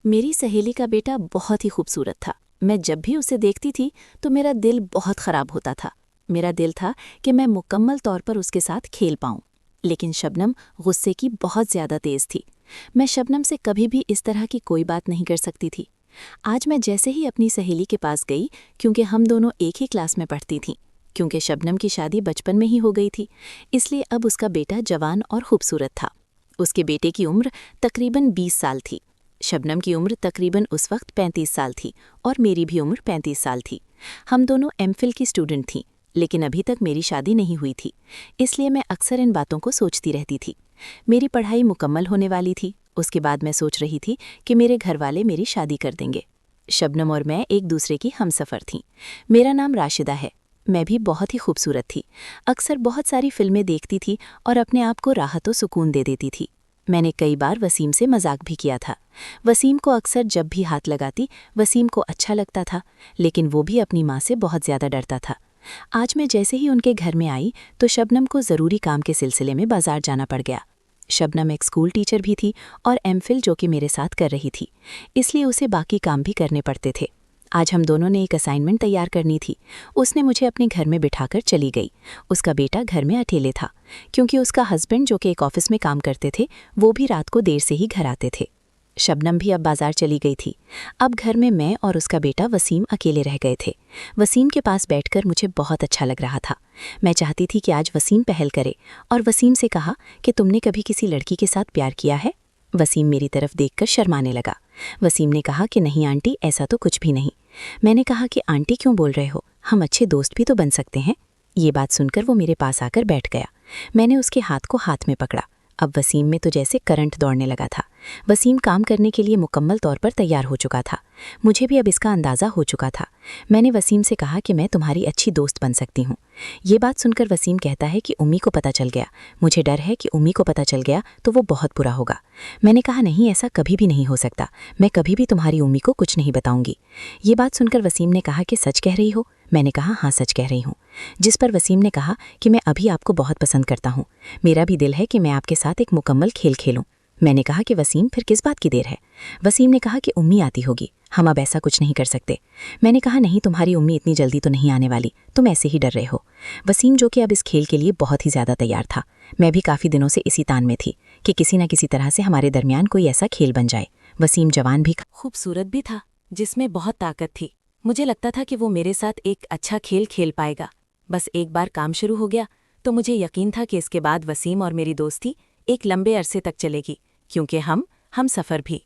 मेरी सहेली का बेटा बहुत ही खूबसूरत था। मैं जब भी उसे देखती थी तो मेरा दिल बहुत खराब होता था। मेरा दिल था कि मैं मुकम्मल तौर पर उसके साथ खेल पाऊं। लेकिन शबनम गुस्से की बहुत ज्यादा तेज थी। मैं शबनम से कभी भी इस तरह की कोई बात नहीं कर सकती थी। आज मैं जैसे ही अपनी सहेली के पास गई, क्योंकि हम दोनों एक ही क्लास में पढ़ती थीं, क्योंकि शबनम की शादी बचपन में ही हो गई थी, इसलिए अब उसका बेटा जवान और खूबसूरत था। उसके बेटे की उम्र तकरीबन 20 साल थी। शबनम की उम्र तकरीबन उस वक्त 35 साल थी और मेरी भी उम्र 35 साल थी। हम दोनों एमफिल की स्टूडेंट थीं, लेकिन अभी तक मेरी शादी नहीं हुई थी, इसलिए मैं अक्सर इन बातों को सोचती रहती थी। मेरी पढ़ाई मुकम्मल होने वाली थी। उसके बाद मैं सोच रही थी कि मेरे घर वाले मेरी शादी कर देंगे। शबनम और मैं एक दूसरे की हमसफ़र थीं। मेरा नाम राशिदा है। मैं भी बहुत ही खूबसूरत थी। अक्सर बहुत सारी फिल्में देखती थी और अपने आप को राहत व सुकून दे देती थी। मैंने कई बार वसीम से मजाक भी किया था। वसीम को अक्सर जब भी हाथ लगाती, वसीम को अच्छा लगता था, लेकिन वो भी अपनी माँ से बहुत ज़्यादा डरता था। आज मैं जैसे ही उनके घर में आई तो शबनम को ज़रूरी काम के सिलसिले में बाजार जाना पड़ गया। शबनम एक स्कूल टीचर भी थी और एमफिल जो कि मेरे साथ कर रही थी, इसलिए उसे बाकी काम भी करने पड़ते थे। आज हम दोनों ने एक असाइनमेंट तैयार करनी थी। उसने मुझे अपने घर में बिठाकर चली गई। उसका बेटा घर में अकेले था, क्योंकि उसका हस्बैंड जो कि एक ऑफिस में काम करते थे, वो भी रात को देर से ही घर आते थे। शबनम भी अब बाजार चली गई थी। अब घर में मैं और उसका बेटा वसीम अकेले रह गए थे। वसीम के पास बैठकर मुझे बहुत अच्छा लग रहा था। मैं चाहती थी कि आज वसीम पहल करे और वसीम से कहा कि तुमने कभी किसी लड़की के साथ प्यार किया है? वसीम मेरी तरफ देखकर शर्माने लगा। वसीम ने कहा कि नहीं आंटी, ऐसा तो कुछ भी नहीं। मैंने कहा कि आंटी क्यों बोल रहे हो, हम अच्छे दोस्त भी तो बन सकते हैं। ये बात सुनकर वो मेरे पास आकर बैठ गया। मैंने उसके हाथ को हाथ में पकड़ा। अब वसीम में तो जैसे करंट दौड़ने लगा था। वसीम काम करने के लिए मुकम्मल तौर पर तैयार हो चुका था। मुझे भी अब इसका अंदाज़ा हो चुका था। मैंने वसीम से कहा कि मैं तुम्हारी अच्छी दोस्त बन सकती हूँ। ये बात सुनकर वसीम कहता है कि उम्मी को पता चल गया। मुझे डर है कि उम्मी को पता चल गया तो वो बहुत बुरा होगा। मैंने कहा नहीं, ऐसा कभी भी नहीं हो सकता। मैं कभी भी तुम्हारी उम्मी को कुछ नहीं बताऊंगी। ये बात सुनकर वसीम ने कहा कि सच कह रही हो? मैंने कहा हाँ, सच कह रही हूँ। जिस पर वसीम ने कहा कि मैं अभी आपको बहुत पसंद करता हूँ। मेरा भी दिल है कि मैं आपके साथ एक मुकम्मल खेल खेलूं। मैंने कहा कि वसीम, फिर किस बात की देर है? वसीम ने कहा कि उम्मी आती होगी, हम अब ऐसा कुछ नहीं कर सकते। मैंने कहा नहीं, तुम्हारी उम्मी इतनी जल्दी तो नहीं आने वाली, तुम ऐसे ही डर रहे हो। वसीम जो कि अब इस खेल के लिए बहुत ही ज़्यादा तैयार था। मैं भी काफ़ी दिनों से इसी तान में थी कि किसी न किसी तरह से हमारे दरमियान कोई ऐसा खेल बन जाए। वसीम जवान भी खूबसूरत भी था, जिसमें बहुत ताकत थी। मुझे लगता था कि वो मेरे साथ एक अच्छा खेल खेल पाएगा। बस एक बार काम शुरू हो गया तो मुझे यकीन था कि इसके बाद वसीम और मेरी दोस्ती एक लंबे अरसे तक चलेगी, क्योंकि हम सफ़र भी।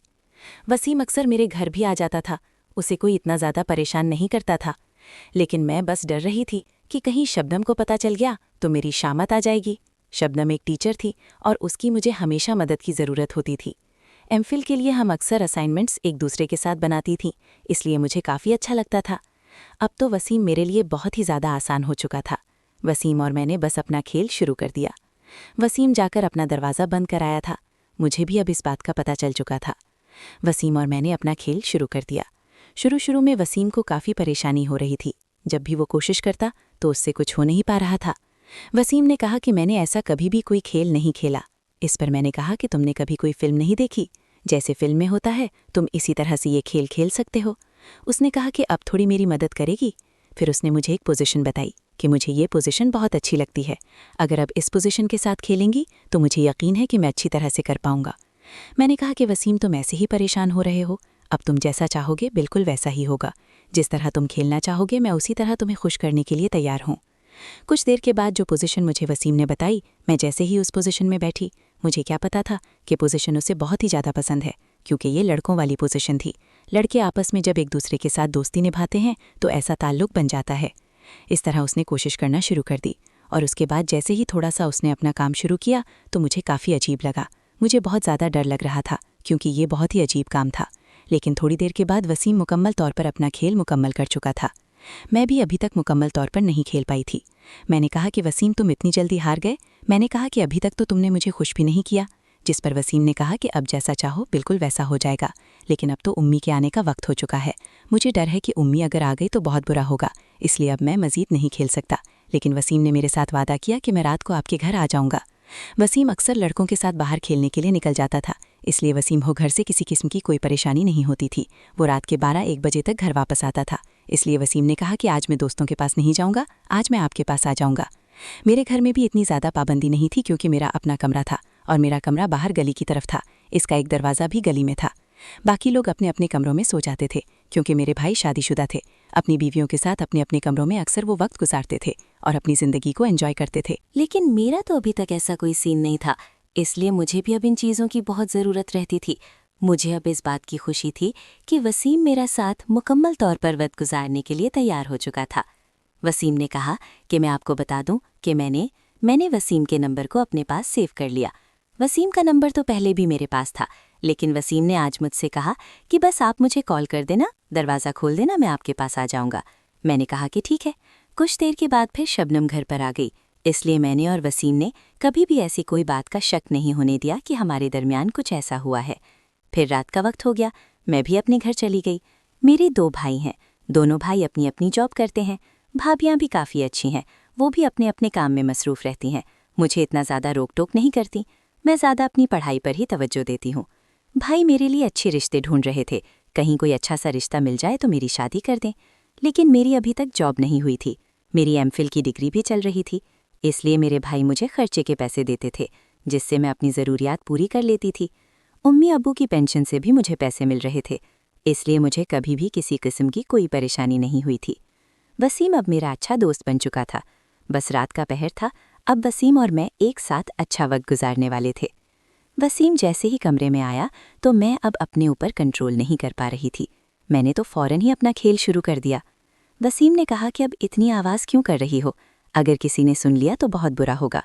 वसीम अक्सर मेरे घर भी आ जाता था। उसे कोई इतना ज़्यादा परेशान नहीं करता था, लेकिन मैं बस डर रही थी कि कहीं शबनम को पता चल गया तो मेरी शामत आ जाएगी। शबनम एक टीचर थी और उसकी मुझे हमेशा मदद की ज़रूरत होती थी। एमफिल के लिए हम अक्सर असाइनमेंट्स एक दूसरे के साथ बनाती थीं, इसलिए मुझे काफ़ी अच्छा लगता था। अब तो वसीम मेरे लिए बहुत ही ज़्यादा आसान हो चुका था। वसीम और मैंने बस अपना खेल शुरू कर दिया। वसीम जाकर अपना दरवाज़ा बंद कर आया था। मुझे भी अब इस बात का पता चल चुका था। वसीम और मैंने अपना खेल शुरू कर दिया। शुरू में वसीम को काफ़ी परेशानी हो रही थी। जब भी वो कोशिश करता तो उससे कुछ हो नहीं पा रहा था। वसीम ने कहा कि मैंने ऐसा कभी भी कोई खेल नहीं खेला। इस पर मैंने कहा कि तुमने कभी कोई फिल्म नहीं देखी? जैसे फिल्म में होता है, तुम इसी तरह से ये खेल खेल सकते हो। उसने कहा कि अब थोड़ी मेरी मदद करेगी। फिर उसने मुझे एक पोजीशन बताई कि मुझे ये पोजीशन बहुत अच्छी लगती है। अगर अब इस पोजीशन के साथ खेलेंगी तो मुझे यकीन है कि मैं अच्छी तरह से कर पाऊंगा। मैंने कहा कि वसीम, तुम ऐसे ही परेशान हो रहे हो। अब तुम जैसा चाहोगे बिल्कुल वैसा ही होगा। जिस तरह तुम खेलना चाहोगे मैं उसी तरह तुम्हें खुश करने के लिए तैयार हूँ। कुछ देर के बाद जो पोजीशन मुझे वसीम ने बताई, मैं जैसे ही उस पोजीशन में बैठी, मुझे क्या पता था कि पोजीशन उसे बहुत ही ज़्यादा पसंद है, क्योंकि ये लड़कों वाली पोजीशन थी। लड़के आपस में जब एक दूसरे के साथ दोस्ती निभाते हैं तो ऐसा ताल्लुक बन जाता है। इस तरह उसने कोशिश करना शुरू कर दी और उसके बाद जैसे ही थोड़ा सा उसने अपना काम शुरू किया तो मुझे काफ़ी अजीब लगा। मुझे बहुत ज़्यादा डर लग रहा था, क्योंकि ये बहुत ही अजीब काम था। लेकिन थोड़ी देर के बाद वसीम मुकम्मल तौर पर अपना खेल मुकम्मल कर चुका था। मैं भी अभी तक मुकम्मल तौर पर नहीं खेल पाई थी। मैंने कहा कि वसीम, तुम इतनी जल्दी हार गए? मैंने कहा कि अभी तक तो तुमने मुझे खुश भी नहीं किया। जिस पर वसीम ने कहा कि अब जैसा चाहो बिल्कुल वैसा हो जाएगा, लेकिन अब तो उम्मी के आने का वक्त हो चुका है। मुझे डर है कि उम्मी अगर आ गई तो बहुत बुरा होगा, इसलिए अब मैं मज़ीद नहीं खेल सकता। लेकिन वसीम ने मेरे साथ वादा किया कि मैं रात को आपके घर आ जाऊँगा। वसीम अक्सर लड़कों के साथ बाहर खेलने के लिए निकल जाता था, इसलिए वसीम को घर से किसी किस्म की कोई परेशानी नहीं होती थी। वो रात के 12-1 बजे तक घर वापस आता था, इसलिए वसीम ने कहा कि आज मैं दोस्तों के पास नहीं जाऊंगा, आज मैं आपके पास आ जाऊंगा। मेरे घर में भी इतनी ज़्यादा पाबंदी नहीं थी क्योंकि मेरा अपना कमरा था और मेरा कमरा बाहर गली की तरफ था। इसका एक दरवाज़ा भी गली में था। बाकी लोग अपने अपने कमरों में सो जाते थे क्योंकि मेरे भाई शादीशुदा थे। अपनी बीवियों के साथ अपने अपने कमरों में अक्सर वो वक्त गुजारते थे और अपनी ज़िंदगी को एंजॉय करते थे। लेकिन मेरा तो अभी तक ऐसा कोई सीन नहीं था, इसलिए मुझे भी अब इन चीज़ों की बहुत ज़रूरत रहती थी। मुझे अब इस बात की खुशी थी कि वसीम मेरा साथ मुकम्मल तौर पर वक्त गुजारने के लिए तैयार हो चुका था। वसीम ने कहा कि मैं आपको बता दूं कि मैंने वसीम के नंबर को अपने पास सेव कर लिया। वसीम का नंबर तो पहले भी मेरे पास था, लेकिन वसीम ने आज मुझसे कहा कि बस आप मुझे कॉल कर देना, दरवाज़ा खोल देना, मैं आपके पास आ जाऊंगा। मैंने कहा कि ठीक है। कुछ देर के बाद फिर शबनम घर पर आ गई, इसलिए मैंने और वसीम ने कभी भी ऐसी कोई बात का शक नहीं होने दिया कि हमारे दरमियान कुछ ऐसा हुआ है। फिर रात का वक्त हो गया, मैं भी अपने घर चली गई। मेरे 2 भाई हैं, दोनों भाई अपनी अपनी जॉब करते हैं। भाभियाँ भी काफ़ी अच्छी हैं, वो भी अपने अपने काम में मसरूफ़ रहती हैं। मुझे इतना ज़्यादा रोक टोक नहीं करती, मैं ज़्यादा अपनी पढ़ाई पर ही तवज्जो देती हूँ। भाई मेरे लिए अच्छे रिश्ते ढूंढ रहे थे, कहीं कोई अच्छा सा रिश्ता मिल जाए तो मेरी शादी कर दें। लेकिन मेरी अभी तक जॉब नहीं हुई थी, मेरी एमफिल की डिग्री भी चल रही थी, इसलिए मेरे भाई मुझे खर्चे के पैसे देते थे, जिससे मैं अपनी ज़रूरियात पूरी कर लेती थी। उम्मी अब्बू की पेंशन से भी मुझे पैसे मिल रहे थे, इसलिए मुझे कभी भी किसी किस्म की कोई परेशानी नहीं हुई थी। वसीम अब मेरा अच्छा दोस्त बन चुका था। बस रात का पहर था, अब वसीम और मैं एक साथ अच्छा वक्त गुजारने वाले थे। वसीम जैसे ही कमरे में आया तो मैं अब अपने ऊपर कंट्रोल नहीं कर पा रही थी। मैंने तो फ़ौरन ही अपना खेल शुरू कर दिया। वसीम ने कहा कि अब इतनी आवाज़ क्यों कर रही हो, अगर किसी ने सुन लिया तो बहुत बुरा होगा।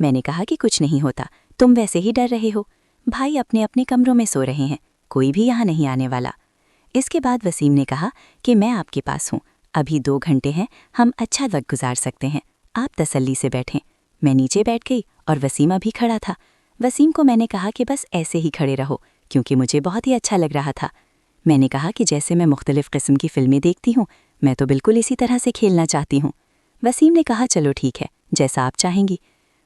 मैंने कहा कि कुछ नहीं होता, तुम वैसे ही डर रहे हो। भाई अपने अपने कमरों में सो रहे हैं, कोई भी यहाँ नहीं आने वाला। इसके बाद वसीम ने कहा कि मैं आपके पास हूँ, अभी 2 घंटे हैं, हम अच्छा वक्त गुजार सकते हैं, आप तसल्ली से बैठें। मैं नीचे बैठ गई और वसीम अभी खड़ा था। वसीम को मैंने कहा कि बस ऐसे ही खड़े रहो, क्योंकि मुझे बहुत ही अच्छा लग रहा था। मैंने कहा कि जैसे मैं मुख्तलिफ़ किस्म की फ़िल्में देखती हूँ, मैं तो बिल्कुल इसी तरह से खेलना चाहती हूँ। वसीम ने कहा चलो ठीक है, जैसा आप चाहेंगी।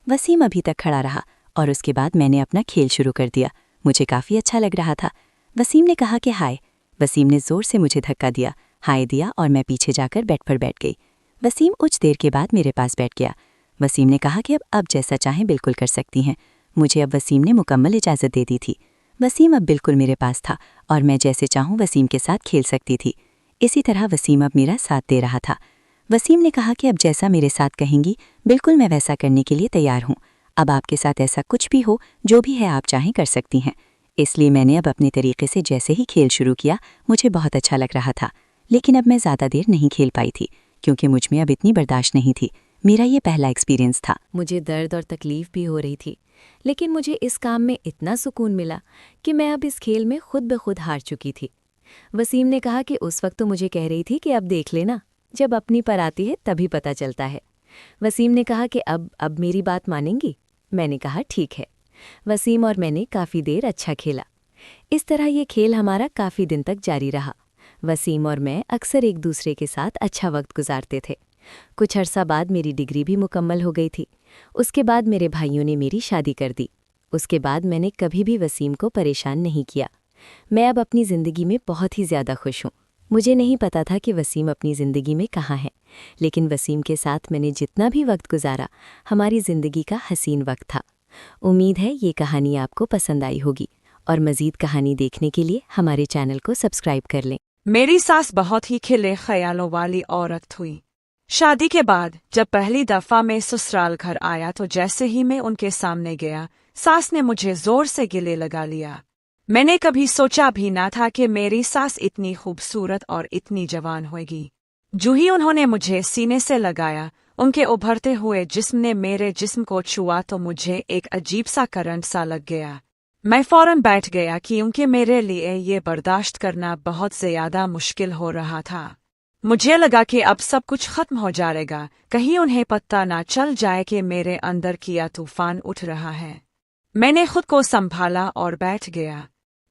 वसीम अभी तक खड़ा रहा और उसके बाद मैंने अपना खेल शुरू कर दिया। मुझे काफ़ी अच्छा लग रहा था। वसीम ने कहा कि हाय। वसीम ने ज़ोर से मुझे धक्का दिया, हाय दिया और मैं पीछे जाकर बेड पर बैठ गई। वसीम कुछ देर के बाद मेरे पास बैठ गया। वसीम ने कहा कि अब जैसा चाहें बिल्कुल कर सकती हैं। मुझे अब वसीम ने मुकम्मल इजाज़त दे दी थी। वसीम अब बिल्कुल मेरे पास था और मैं जैसे चाहूँ वसीम के साथ खेल सकती थी। इसी तरह वसीम अब मेरा साथ दे रहा था। वसीम ने कहा कि अब जैसा मेरे साथ कहेंगी बिल्कुल मैं वैसा करने के लिए तैयार हूँ। अब आपके साथ ऐसा कुछ भी हो, जो भी है आप चाहें कर सकती हैं। इसलिए मैंने अब अपने तरीके से जैसे ही खेल शुरू किया, मुझे बहुत अच्छा लग रहा था। लेकिन अब मैं ज़्यादा देर नहीं खेल पाई थी क्योंकि मुझ में अब इतनी बर्दाश्त नहीं थी। मेरा ये पहला एक्सपीरियंस था। मुझे दर्द और तकलीफ़ भी हो रही थी, लेकिन मुझे इस काम में इतना सुकून मिला कि मैं अब इस खेल में खुद ब खुद हार चुकी थी। वसीम ने कहा कि उस वक्त तो मुझे कह रही थी कि अब देख लेना, जब अपनी पर आती है तभी पता चलता है। वसीम ने कहा कि अब मेरी बात मानेंगी? मैंने कहा ठीक है। वसीम और मैंने काफ़ी देर अच्छा खेला। इस तरह ये खेल हमारा काफ़ी दिन तक जारी रहा। वसीम और मैं अक्सर एक दूसरे के साथ अच्छा वक्त गुजारते थे। कुछ अरसा बाद मेरी डिग्री भी मुकम्मल हो गई थी। उसके बाद मेरे भाइयों ने मेरी शादी कर दी। उसके बाद मैंने कभी भी वसीम को परेशान नहीं किया। मैं अब अपनी ज़िंदगी में बहुत ही ज़्यादा खुश हूँ। मुझे नहीं पता था कि वसीम अपनी ज़िंदगी में कहाँ है, लेकिन वसीम के साथ मैंने जितना भी वक्त गुजारा, हमारी ज़िंदगी का हसीन वक्त था। उम्मीद है ये कहानी आपको पसंद आई होगी और मज़ीद कहानी देखने के लिए हमारे चैनल को सब्सक्राइब कर लें। मेरी सास बहुत ही खिले ख्यालों वाली औरत हुई। शादी के बाद जब पहली दफ़ा मैं ससुराल घर आया तो जैसे ही मैं उनके सामने गया, सास ने मुझे ज़ोर से गले लगा लिया। मैंने कभी सोचा भी ना था कि मेरी सास इतनी खूबसूरत और इतनी जवान होगी। जो ही उन्होंने मुझे सीने से लगाया, उनके उभरते हुए जिस्म ने मेरे जिस्म को छुआ तो मुझे एक अजीब सा करंट सा लग गया। मैं फ़ौरन बैठ गया क्योंकि मेरे लिए ये बर्दाश्त करना बहुत ज़्यादा मुश्किल हो रहा था। मुझे लगा कि अब सब कुछ खत्म हो जाएगा, कहीं उन्हें पता ना चल जाए कि मेरे अंदर क्या तूफान उठ रहा है। मैंने खुद को संभाला और बैठ गया।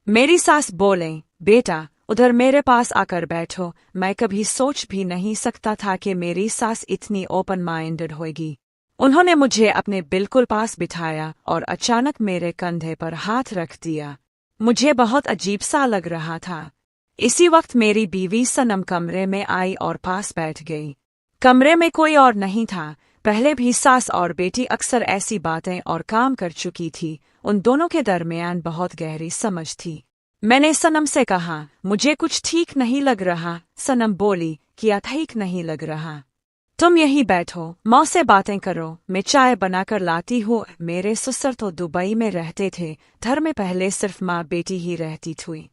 मेरी सास बोले, बेटा उधर मेरे पास आकर बैठो। मैं कभी सोच भी नहीं सकता था कि मेरी सास इतनी ओपन माइंडेड होगी। उन्होंने मुझे अपने बिल्कुल पास बिठाया और अचानक मेरे कंधे पर हाथ रख दिया। मुझे बहुत अजीब सा लग रहा था। इसी वक्त मेरी बीवी सनम कमरे में आई और पास बैठ गई। कमरे में कोई और नहीं था। पहले भी सास और बेटी अक्सर ऐसी बातें और काम कर चुकी थी। उन दोनों के दरमियान बहुत गहरी समझ थी। मैंने सनम से कहा, मुझे कुछ ठीक नहीं लग रहा। सनम बोली, क्या ठीक नहीं लग रहा? तुम यहीं बैठो, माँ से बातें करो, मैं चाय बनाकर लाती हूँ। मेरे ससुर तो दुबई में रहते थे। घर में पहले सिर्फ माँ बेटी ही रहती थी।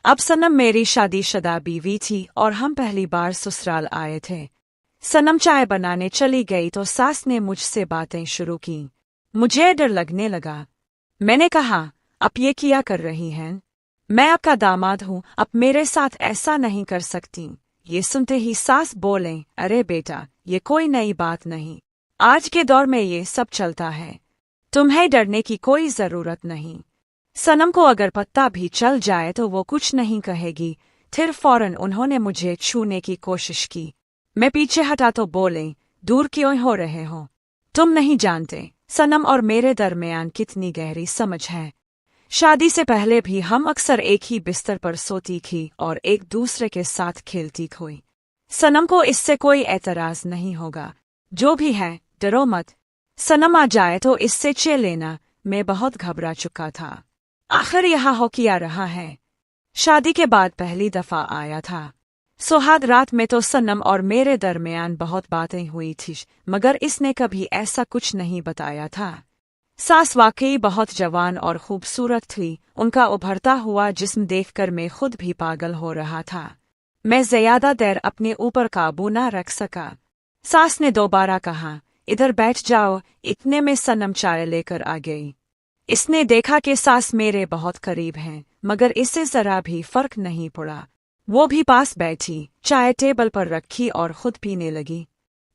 अब सनम मेरी शादीशुदा बीवी थी और हम पहली बार ससुराल आए थे। सनम चाय बनाने चली गई तो सास ने मुझसे बातें शुरू की। मुझे डर लगने लगा। मैंने कहा, आप ये क्या कर रही हैं? मैं आपका दामाद हूँ, आप मेरे साथ ऐसा नहीं कर सकती। ये सुनते ही सास बोले, अरे बेटा, ये कोई नई बात नहीं। आज के दौर में ये सब चलता है। तुम्हें डरने की कोई जरूरत नहीं। सनम को अगर पता भी चल जाए तो वो कुछ नहीं कहेगी। फिर फौरन उन्होंने मुझे छूने की कोशिश की। मैं पीछे हटा तो बोले, दूर क्यों हो रहे हो? तुम नहीं जानते सनम और मेरे दरमियान कितनी गहरी समझ है। शादी से पहले भी हम अक्सर एक ही बिस्तर पर सोती थी और एक दूसरे के साथ खेलती थी। सनम को इससे कोई एतराज नहीं होगा। जो भी है, डरो मत। सनम आ जाए तो इससे चे लेना। मैं बहुत घबरा चुका था। आखिर यहाँ हो क्या रहा है? शादी के बाद पहली दफा आया था। सुहाग रात में तो सनम और मेरे दरमियान बहुत बातें हुई थी, मगर इसने कभी ऐसा कुछ नहीं बताया था। सास वाकई बहुत जवान और खूबसूरत थी। उनका उभरता हुआ जिस्म देखकर मैं खुद भी पागल हो रहा था। मैं ज्यादा देर अपने ऊपर काबू न रख सका। सास ने दोबारा कहा, इधर बैठ जाओ। इतने में सनम चाय लेकर आ गई। इसने देखा कि सास मेरे बहुत करीब हैं, मगर इससे जरा भी फर्क नहीं पड़ा। वो भी पास बैठी, चाय टेबल पर रखी और खुद पीने लगी।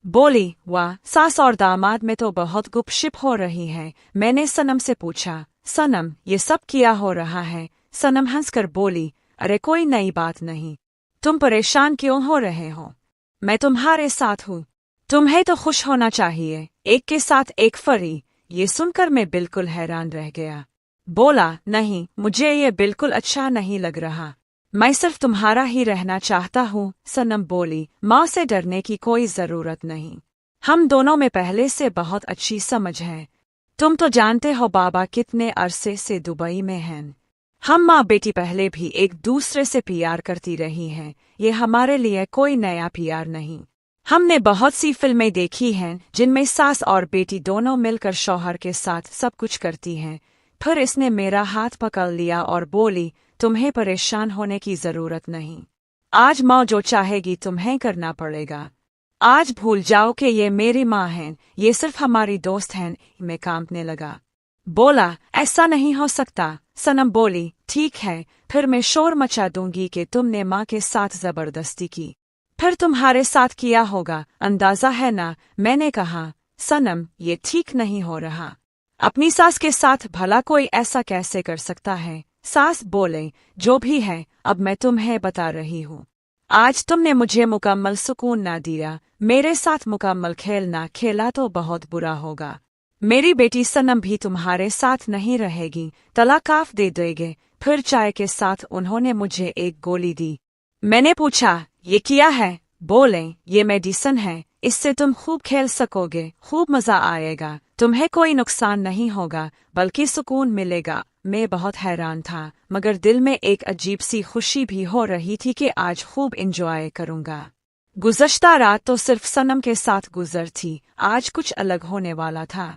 बोली, वाह, सास और दामाद में तो बहुत गुपशुप हो रही है। मैंने सनम से पूछा, सनम, ये सब क्या हो रहा है? सनम हंसकर बोली, अरे कोई नई बात नहीं। तुम परेशान क्यों हो रहे हो? मैं तुम्हारे साथ हूँ। तुम्हें तो खुश होना चाहिए। एक के साथ एक फरी। ये सुनकर मैं बिल्कुल हैरान रह गया। बोला, नहीं, मुझे ये बिल्कुल अच्छा नहीं लग रहा। मैं सिर्फ तुम्हारा ही रहना चाहता हूँ। सनम बोली, माँ से डरने की कोई जरूरत नहीं। हम दोनों में पहले से बहुत अच्छी समझ है। तुम तो जानते हो बाबा कितने अरसे से दुबई में हैं। हम माँ बेटी पहले भी एक दूसरे से प्यार करती रही हैं। ये हमारे लिए कोई नया प्यार नहीं। हमने बहुत सी फिल्में देखी हैं जिनमें सास और बेटी दोनों मिलकर शौहर के साथ सब कुछ करती हैं। फिर इसने मेरा हाथ पकड़ लिया और बोली, तुम्हें परेशान होने की जरूरत नहीं। आज माँ जो चाहेगी तुम्हें करना पड़ेगा। आज भूल जाओ कि ये मेरी माँ हैं, ये सिर्फ हमारी दोस्त हैं। मैं कांपने लगा। बोला, ऐसा नहीं हो सकता। सनम बोली, ठीक है, फिर मैं शोर मचा दूंगी कि तुमने माँ के साथ जबरदस्ती की। फिर तुम्हारे साथ किया होगा, अंदाजा है ना? मैंने कहा, सनम, ये ठीक नहीं हो रहा। अपनी सास के साथ भला कोई ऐसा कैसे कर सकता है? सास बोले, जो भी है, अब मैं तुम्हें बता रही हूँ। आज तुमने मुझे मुकम्मल सुकून ना दिया। मेरे साथ मुकम्मल खेल ना खेला तो बहुत बुरा होगा। मेरी बेटी सनम भी तुम्हारे साथ नहीं रहेगी। तलाक दे देंगे। फिर चाय के साथ उन्होंने मुझे एक गोली दी। मैंने पूछा, ये क्या है? बोले, ये मेडिसिन है, इससे तुम खूब खेल सकोगे, खूब मजा आएगा। तुम्हें कोई नुकसान नहीं होगा, बल्कि सुकून मिलेगा। मैं बहुत हैरान था, मगर दिल में एक अजीब सी खुशी भी हो रही थी कि आज खूब एंजॉय करूंगा। गुज़श्ता रात तो सिर्फ सनम के साथ गुजर थी, आज कुछ अलग होने वाला था।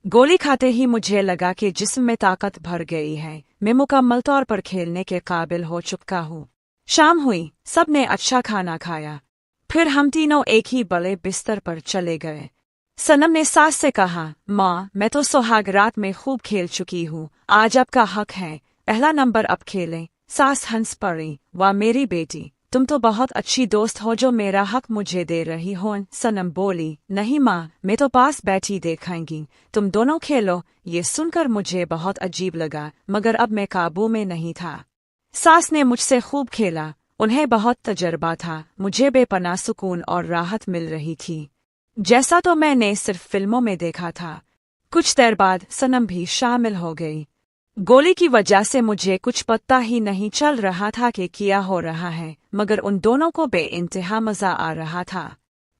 गोली खाते ही मुझे लगा कि जिस्म में ताकत भर गई है। मैं मुकम्मल तौर पर खेलने के काबिल हो चुका हूँ। शाम हुई, सबने अच्छा खाना खाया। फिर हम तीनों एक ही बड़े बिस्तर पर चले गए। सनम ने सास से कहा, माँ, मैं तो सुहाग रात में खूब खेल चुकी हूँ, आज आपका हक है, पहला नंबर अब खेलें। सास हंस पड़ी, वाह मेरी बेटी, तुम तो बहुत अच्छी दोस्त हो जो मेरा हक मुझे दे रही हो। सनम बोली, नहीं माँ, मैं तो पास बैठी देखेंगी, तुम दोनों खेलो। ये सुनकर मुझे बहुत अजीब लगा, मगर अब मैं काबू में नहीं था। सास ने मुझसे खूब खेला, उन्हें बहुत तजर्बा था। मुझे बेपनाह सुकून और राहत मिल रही थी। जैसा तो मैंने सिर्फ फिल्मों में देखा था। कुछ देर बाद सनम भी शामिल हो गई। गोली की वजह से मुझे कुछ पता ही नहीं चल रहा था कि क्या हो रहा है, मगर उन दोनों को बेइंतहा मजा आ रहा था।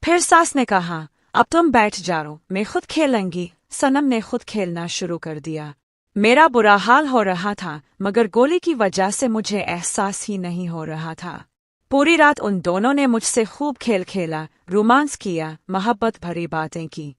फिर सास ने कहा, अब तुम बैठ जाओ, मैं खुद खेलूंगी। सनम ने खुद खेलना शुरू कर दिया। मेरा बुरा हाल हो रहा था, मगर गोली की वजह से मुझे एहसास ही नहीं हो रहा था। पूरी रात उन दोनों ने मुझसे खूब खेल खेला, रोमांस किया, मोहब्बत भरी बातें की।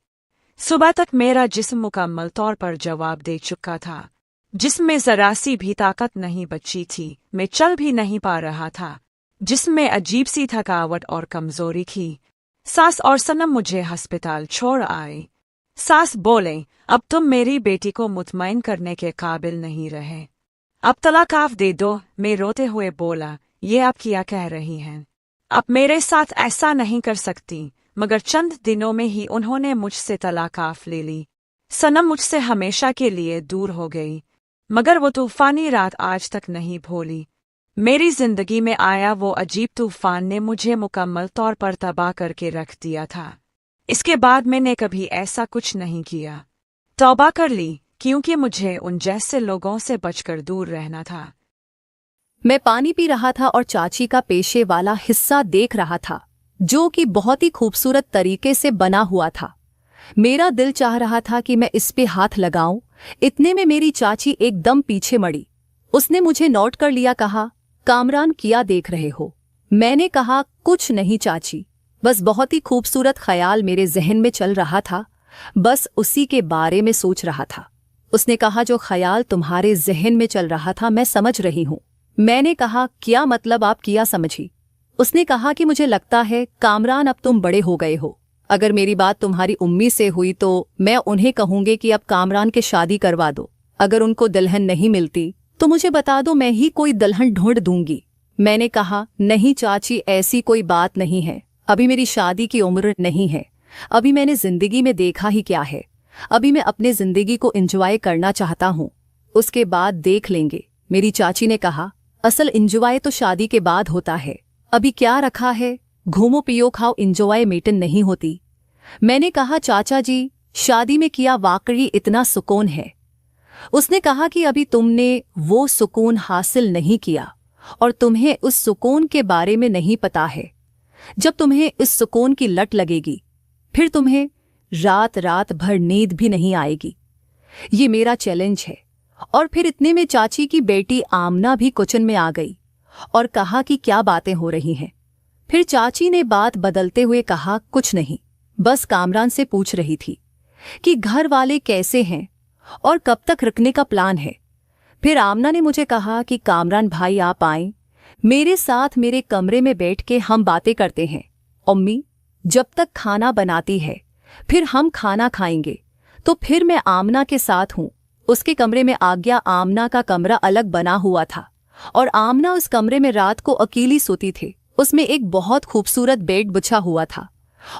सुबह तक मेरा जिस्म मुकम्मल तौर पर जवाब दे चुका था। जिस्म में जरा सी भी ताकत नहीं बची थी, मैं चल भी नहीं पा रहा था। जिस्म में अजीब सी थकावट और कमजोरी थी। सास और सनम मुझे अस्पताल छोड़ आए। सास बोले, अब तुम मेरी बेटी को मुतमईन करने के काबिल नहीं रहे, अब तलाक दे दो। मैं रोते हुए बोला, ये आप क्या कह रही हैं? अब मेरे साथ ऐसा नहीं कर सकती। मगर चंद दिनों में ही उन्होंने मुझसे तलाक ले ली। सनम मुझसे हमेशा के लिए दूर हो गई, मगर वो तूफानी रात आज तक नहीं भूली। मेरी जिंदगी में आया वो अजीब तूफान ने मुझे मुकम्मल तौर पर तबाह करके रख दिया था। इसके बाद मैंने कभी ऐसा कुछ नहीं किया। तौबा कर ली, क्योंकि मुझे उन जैसे लोगों से बचकर दूर रहना था। मैं पानी पी रहा था और चाची का पेशे वाला हिस्सा देख रहा था, जो कि बहुत ही खूबसूरत तरीके से बना हुआ था। मेरा दिल चाह रहा था कि मैं इस पे हाथ लगाऊं। इतने में मेरी चाची एकदम पीछे मड़ी। उसने मुझे नोट कर लिया, कहा, कामरान क्या देख रहे हो? मैंने कहा, कुछ नहीं चाची, बस बहुत ही खूबसूरत ख्याल मेरे जहन में चल रहा था, बस उसी के बारे में सोच रहा था। उसने कहा, जो ख्याल तुम्हारे जहन में चल रहा था मैं समझ रही हूँ। मैंने कहा, क्या मतलब, आप क्या समझी? उसने कहा कि मुझे लगता है कामरान अब तुम बड़े हो गए हो। अगर मेरी बात तुम्हारी उम्मी से हुई तो मैं उन्हें कहूंगी कि अब कामरान के शादी करवा दो। अगर उनको दुल्हन नहीं मिलती तो मुझे बता दो, मैं ही कोई दुल्हन ढूंढ दूंगी। मैंने कहा, नहीं चाची, ऐसी कोई बात नहीं है। अभी मेरी शादी की उम्र नहीं है। अभी मैंने जिंदगी में देखा ही क्या है। अभी मैं अपने जिंदगी को एंजॉय करना चाहता हूँ, उसके बाद देख लेंगे। मेरी चाची ने कहा, असल एंजॉय तो शादी के बाद होता है। अभी क्या रखा है, घूमो पियो खाओ, एंजॉय मेटन नहीं होती। मैंने कहा, चाचा जी, शादी में किया वाकई इतना सुकून है। उसने कहा कि अभी तुमने वो सुकून हासिल नहीं किया और तुम्हें उस सुकून के बारे में नहीं पता है। जब तुम्हें इस सुकून की लत लगेगी फिर तुम्हें रात रात भर नींद भी नहीं आएगी। ये मेरा चैलेंज है। और फिर इतने में चाची की बेटी आमना भी किचन में आ गई और कहा कि क्या बातें हो रही हैं। फिर चाची ने बात बदलते हुए कहा, कुछ नहीं, बस कामरान से पूछ रही थी कि घर वाले कैसे हैं और कब तक रुकने का प्लान है। फिर आमना ने मुझे कहा कि कामरान भाई आप आएं, मेरे साथ मेरे कमरे में बैठ के हम बातें करते हैं। अम्मी जब तक खाना बनाती है फिर हम खाना खाएंगे। तो फिर मैं आमना के साथ हूँ। उसके कमरे में आ गया। आमना का कमरा अलग बना हुआ था और आमना उस कमरे में रात को अकेली सोती थी। उसमें एक बहुत खूबसूरत बेड बिछा हुआ था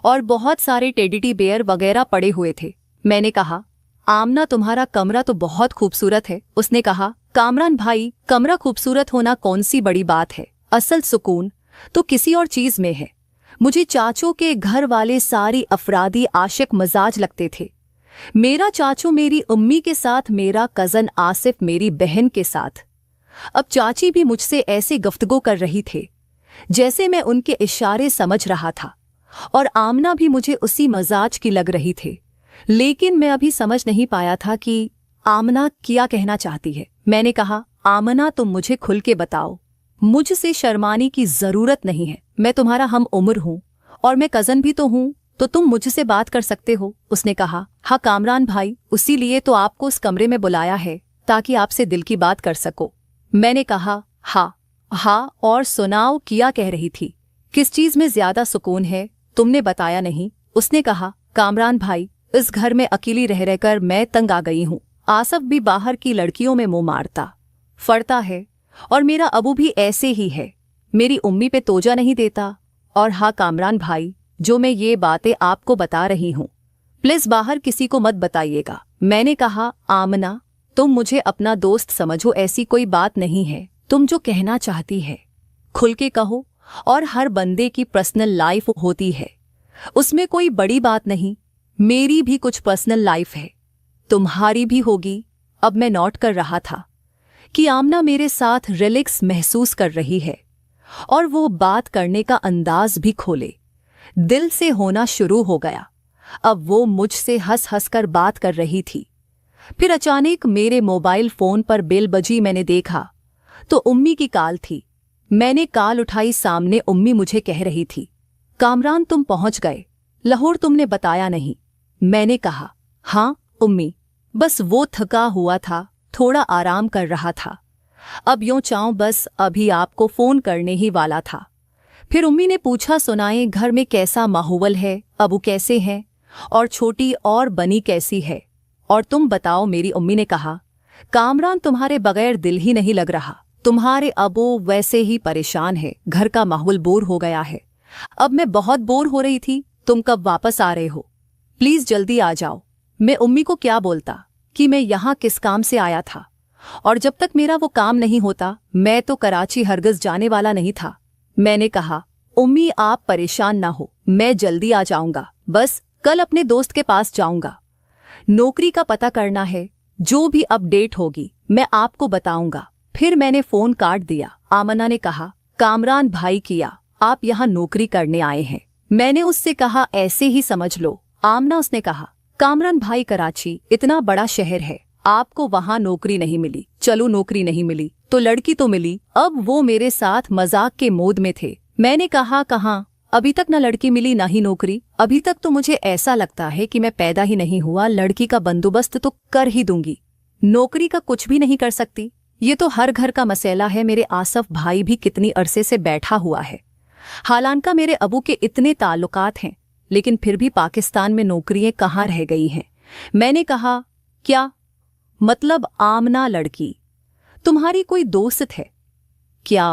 और बहुत सारे टेडी बेयर वगैरह पड़े हुए थे। मैंने कहा, आमना तुम्हारा कमरा तो बहुत खूबसूरत है। उसने कहा, कामरान भाई, कमरा खूबसूरत होना कौन सी बड़ी बात है, असल सुकून तो किसी और चीज में है। मुझे चाचू के घर वाले सारी अफरादी आशिक मजाज लगते थे। मेरा चाचू मेरी उम्मी के साथ, मेरा कजन आसिफ मेरी बहन के साथ। अब चाची भी मुझसे ऐसे गुफ्तगू कर रही थे जैसे मैं उनके इशारे समझ रहा था और आमना भी मुझे उसी मजाज की लग रही थी। लेकिन मैं अभी समझ नहीं पाया था कि आमना क्या कहना चाहती है। मैंने कहा, आमना तुम मुझे खुल के बताओ, मुझसे शर्माने की जरूरत नहीं है। मैं तुम्हारा हम उम्र हूँ और मैं कजन भी तो हूँ, तो तुम मुझसे बात कर सकते हो। उसने कहा, हाँ कामरान भाई, उसी लिए तो आपको उस कमरे में बुलाया है ताकि आपसे दिल की बात कर सको। मैंने कहा, हाँ, और सुनाओ क्या कह रही थी, किस चीज में ज्यादा सुकून है, तुमने बताया नहीं। उसने कहा, कामरान भाई, इस घर में अकेली रह रहकर मैं तंग आ गई हूँ। आसफ भी बाहर की लड़कियों में मुंह मारता फड़ता है और मेरा अबू भी ऐसे ही है, मेरी उम्मी पे तोजा नहीं देता। और हाँ कामरान भाई, जो मैं ये बातें आपको बता रही हूँ प्लीज बाहर किसी को मत बताइएगा। मैंने कहा, आमना तुम मुझे अपना दोस्त समझो, ऐसी कोई बात नहीं है। तुम जो कहना चाहती है खुल के कहो, और हर बंदे की पर्सनल लाइफ होती है, उसमें कोई बड़ी बात नहीं, मेरी भी कुछ पर्सनल लाइफ है, तुम्हारी भी होगी। अब मैं नोट कर रहा था कि आमना मेरे साथ रिलैक्स महसूस कर रही है और वो बात करने का अंदाज भी खोले दिल से होना शुरू हो गया। अब वो मुझसे हंस हंस कर बात कर रही थी। फिर अचानक मेरे मोबाइल फोन पर बेल बजी। मैंने देखा तो उम्मी की कॉल थी। मैंने कॉल उठाई। सामने उम्मी मुझे कह रही थी, कामरान तुम पहुंच गए, लाहौर तुमने बताया नहीं। मैंने कहा, हाँ उम्मी, बस वो थका हुआ था, थोड़ा आराम कर रहा था। अब यूं चाहूं बस अभी आपको फोन करने ही वाला था। फिर उम्मी ने पूछा, सुनाए घर में कैसा माहौल है, अबू कैसे हैं और छोटी और बनी कैसी है, और तुम बताओ। मेरी उम्मी ने कहा, कामरान तुम्हारे बगैर दिल ही नहीं लग रहा, तुम्हारे अबू वैसे ही परेशान है, घर का माहौल बोर हो गया है। अब मैं बहुत बोर हो रही थी, तुम कब वापस आ रहे हो, प्लीज जल्दी आ जाओ। मैं उम्मी को क्या बोलता कि मैं यहाँ किस काम से आया था, और जब तक मेरा वो काम नहीं होता मैं तो कराची हरगिज जाने वाला नहीं था। मैंने कहा, उम्मी आप परेशान ना हो, मैं जल्दी आ जाऊंगा, बस कल अपने दोस्त के पास जाऊंगा, नौकरी का पता करना है, जो भी अपडेट होगी मैं आपको बताऊंगा। फिर मैंने फोन काट दिया। आमना ने कहा, कामरान भाई किया, आप यहाँ नौकरी करने आए हैं। मैंने उससे कहा, ऐसे ही समझ लो। आमना उसने कहा, कामरान भाई कराची इतना बड़ा शहर है, आपको वहाँ नौकरी नहीं मिली, चलो नौकरी नहीं मिली तो लड़की तो मिली। अब वो मेरे साथ मजाक के मोड में थे। मैंने कहा, कहाँ, अभी तक न लड़की मिली ना ही नौकरी। अभी तक तो मुझे ऐसा लगता है कि मैं पैदा ही नहीं हुआ, लड़की का बंदोबस्त तो कर ही दूंगी, नौकरी का कुछ भी नहीं कर सकती। ये तो हर घर का मसला है। मेरे आसफ भाई भी कितनी अरसे से बैठा हुआ है, हालांकि मेरे अबू के इतने ताल्लुकात हैं, लेकिन फिर भी पाकिस्तान में नौकरियां कहाँ रह गई हैं। मैंने कहा, क्या मतलब आमना लड़की तुम्हारी कोई दोस्त है क्या?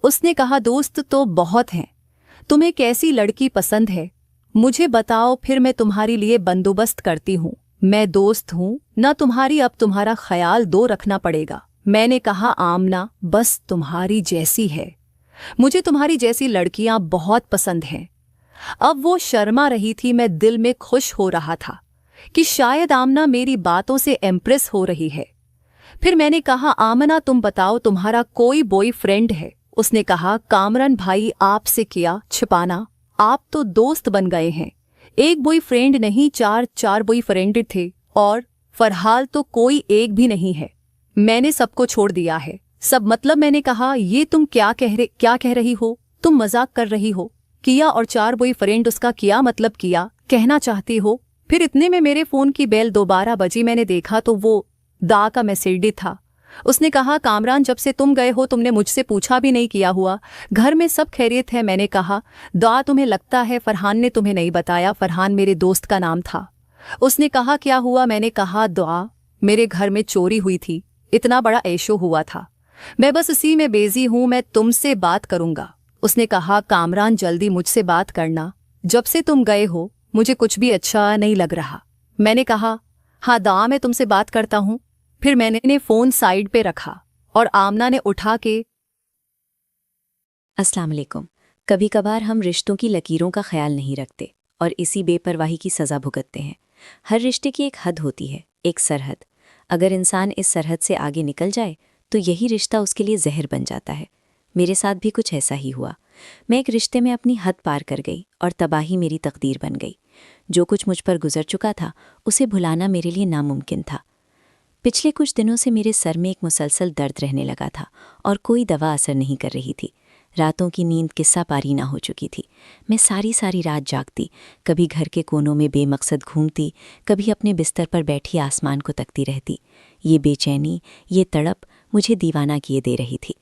उसने कहा, दोस्त तो बहुत हैं, तुम्हें कैसी लड़की पसंद है मुझे बताओ, फिर मैं तुम्हारे लिए बंदोबस्त करती हूँ। मैं दोस्त हूँ ना तुम्हारी, अब तुम्हारा ख्याल दो रखना पड़ेगा। मैंने कहा, आमना बस तुम्हारी जैसी है, मुझे तुम्हारी जैसी लड़कियां बहुत पसंद हैं। अब वो शर्मा रही थी। मैं दिल में खुश हो रहा था कि शायद आमना मेरी बातों से इम्प्रेस हो रही है। फिर मैंने कहा, आमना तुम बताओ तुम्हारा कोई बॉयफ्रेंड है? उसने कहा, कामरान भाई आपसे किया छिपाना, आप तो दोस्त बन गए हैं। एक बॉयफ्रेंड नहीं, चार बॉयफ्रेंड थे, और फरहाल तो कोई एक भी नहीं है। मैंने सबको छोड़ दिया है। सब मतलब? मैंने कहा, ये तुम क्या कह रही हो? तुम मजाक कर रही हो? किया और 4 बॉयफ्रेंड, उसका क्या मतलब किया कहना चाहती हो? फिर इतने में मेरे फोन की बेल दोबारा बजी। मैंने देखा तो वो दा का मैसेज था। उसने कहा, कामरान जब से तुम गए हो तुमने मुझसे पूछा भी नहीं किया हुआ, घर में सब खैरियत है? मैंने कहा, दा तुम्हें लगता है फरहान ने तुम्हें नहीं बताया? फरहान मेरे दोस्त का नाम था। उसने कहा, क्या हुआ? मैंने कहा, दुआ मेरे घर में चोरी हुई थी, इतना बड़ा ऐशो हुआ था, मैं बस इसी में बेजी हूं, मैं तुमसे बात करूंगा। उसने कहा, कामरान जल्दी मुझसे बात करना, जब से तुम गए हो मुझे कुछ भी अच्छा नहीं लग रहा। मैंने कहा, हाँ दा मैं तुमसे बात करता हूँ। फिर मैंने फोन साइड पे रखा और आमना ने उठा के, अस्सलाम वालेकुम। कभी कभार हम रिश्तों की लकीरों का ख्याल नहीं रखते और इसी बेपरवाही की सज़ा भुगतते हैं। हर रिश्ते की एक हद होती है, एक सरहद। अगर इंसान इस सरहद से आगे निकल जाए तो यही रिश्ता उसके लिए जहर बन जाता है। मेरे साथ भी कुछ ऐसा ही हुआ। मैं एक रिश्ते में अपनी हद पार कर गई और तबाही मेरी तकदीर बन गई। जो कुछ मुझ पर गुजर चुका था उसे भुलाना मेरे लिए नामुमकिन था। पिछले कुछ दिनों से मेरे सर में एक मुसलसल दर्द रहने लगा था और कोई दवा असर नहीं कर रही थी। रातों की नींद किस्सा पारी ना हो चुकी थी। मैं सारी रात जागती, कभी घर के कोनों में बेमकसद घूमती, कभी अपने बिस्तर पर बैठी आसमान को तकती रहती। ये बेचैनी, ये तड़प मुझे दीवाना किए दे रही थी।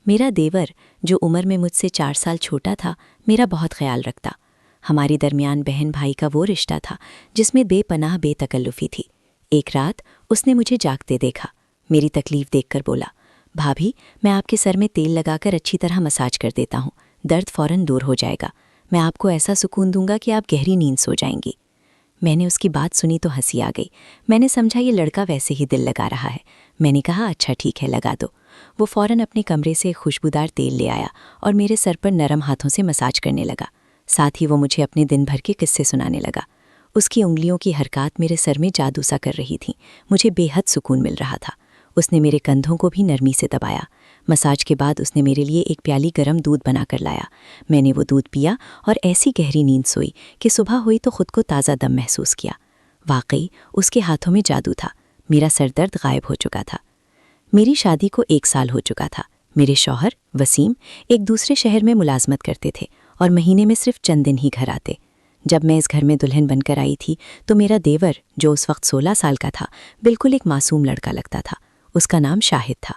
मेरा देवर, जो उम्र में मुझसे 4 साल छोटा था, मेरा बहुत ख्याल रखता। हमारी दरमियान बहन भाई का वो रिश्ता था जिसमें बेपनाह बेतकल्लुफ़ी थी। एक रात उसने मुझे जागते देखा। मेरी तकलीफ़ देखकर बोला, भाभी मैं आपके सर में तेल लगाकर अच्छी तरह मसाज कर देता हूँ, दर्द फ़ौरन दूर हो जाएगा। मैं आपको ऐसा सुकून दूंगा कि आप गहरी नींद सो जाएंगी। मैंने उसकी बात सुनी तो हंसी आ गई। मैंने समझा ये लड़का वैसे ही दिल लगा रहा है। मैंने कहा, अच्छा ठीक है, लगा दो। वो फ़ौरन अपने कमरे से खुशबूदार तेल ले आया और मेरे सर पर नरम हाथों से मसाज करने लगा। साथ ही वो मुझे अपने दिन भर के किस्से सुनाने लगा। उसकी उंगलियों की हरकत मेरे सर में जादू सा कर रही थी। मुझे बेहद सुकून मिल रहा था। उसने मेरे कंधों को भी नरमी से दबाया। मसाज के बाद उसने मेरे लिए एक प्याली गर्म दूध बनाकर लाया। मैंने वो दूध पिया और ऐसी गहरी नींद सोई कि सुबह हुई तो खुद को ताज़ा दम महसूस किया। वाकई उसके हाथों में जादू था। मेरा सरदर्द गायब हो चुका था। मेरी शादी को 1 साल हो चुका था। मेरे शौहर वसीम एक दूसरे शहर में मुलाजमत करते थे और महीने में सिर्फ चंद दिन ही घर आते। जब मैं इस घर में दुल्हन बनकर आई थी तो मेरा देवर, जो उस वक्त 16 साल का था, बिल्कुल एक मासूम लड़का लगता था। उसका नाम शाहिद था।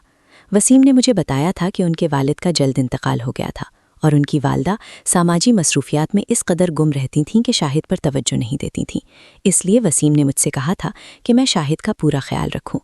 वसीम ने मुझे बताया था कि उनके वालिद का जल्द इंतकाल हो गया था और उनकी वालदा सामाजी मसरूफियात में इस कदर गुम रहती थीं कि शाहिद पर तवज्जो नहीं देती थीं। इसलिए वसीम ने मुझसे कहा था कि मैं शाहिद का पूरा ख्याल रखूं।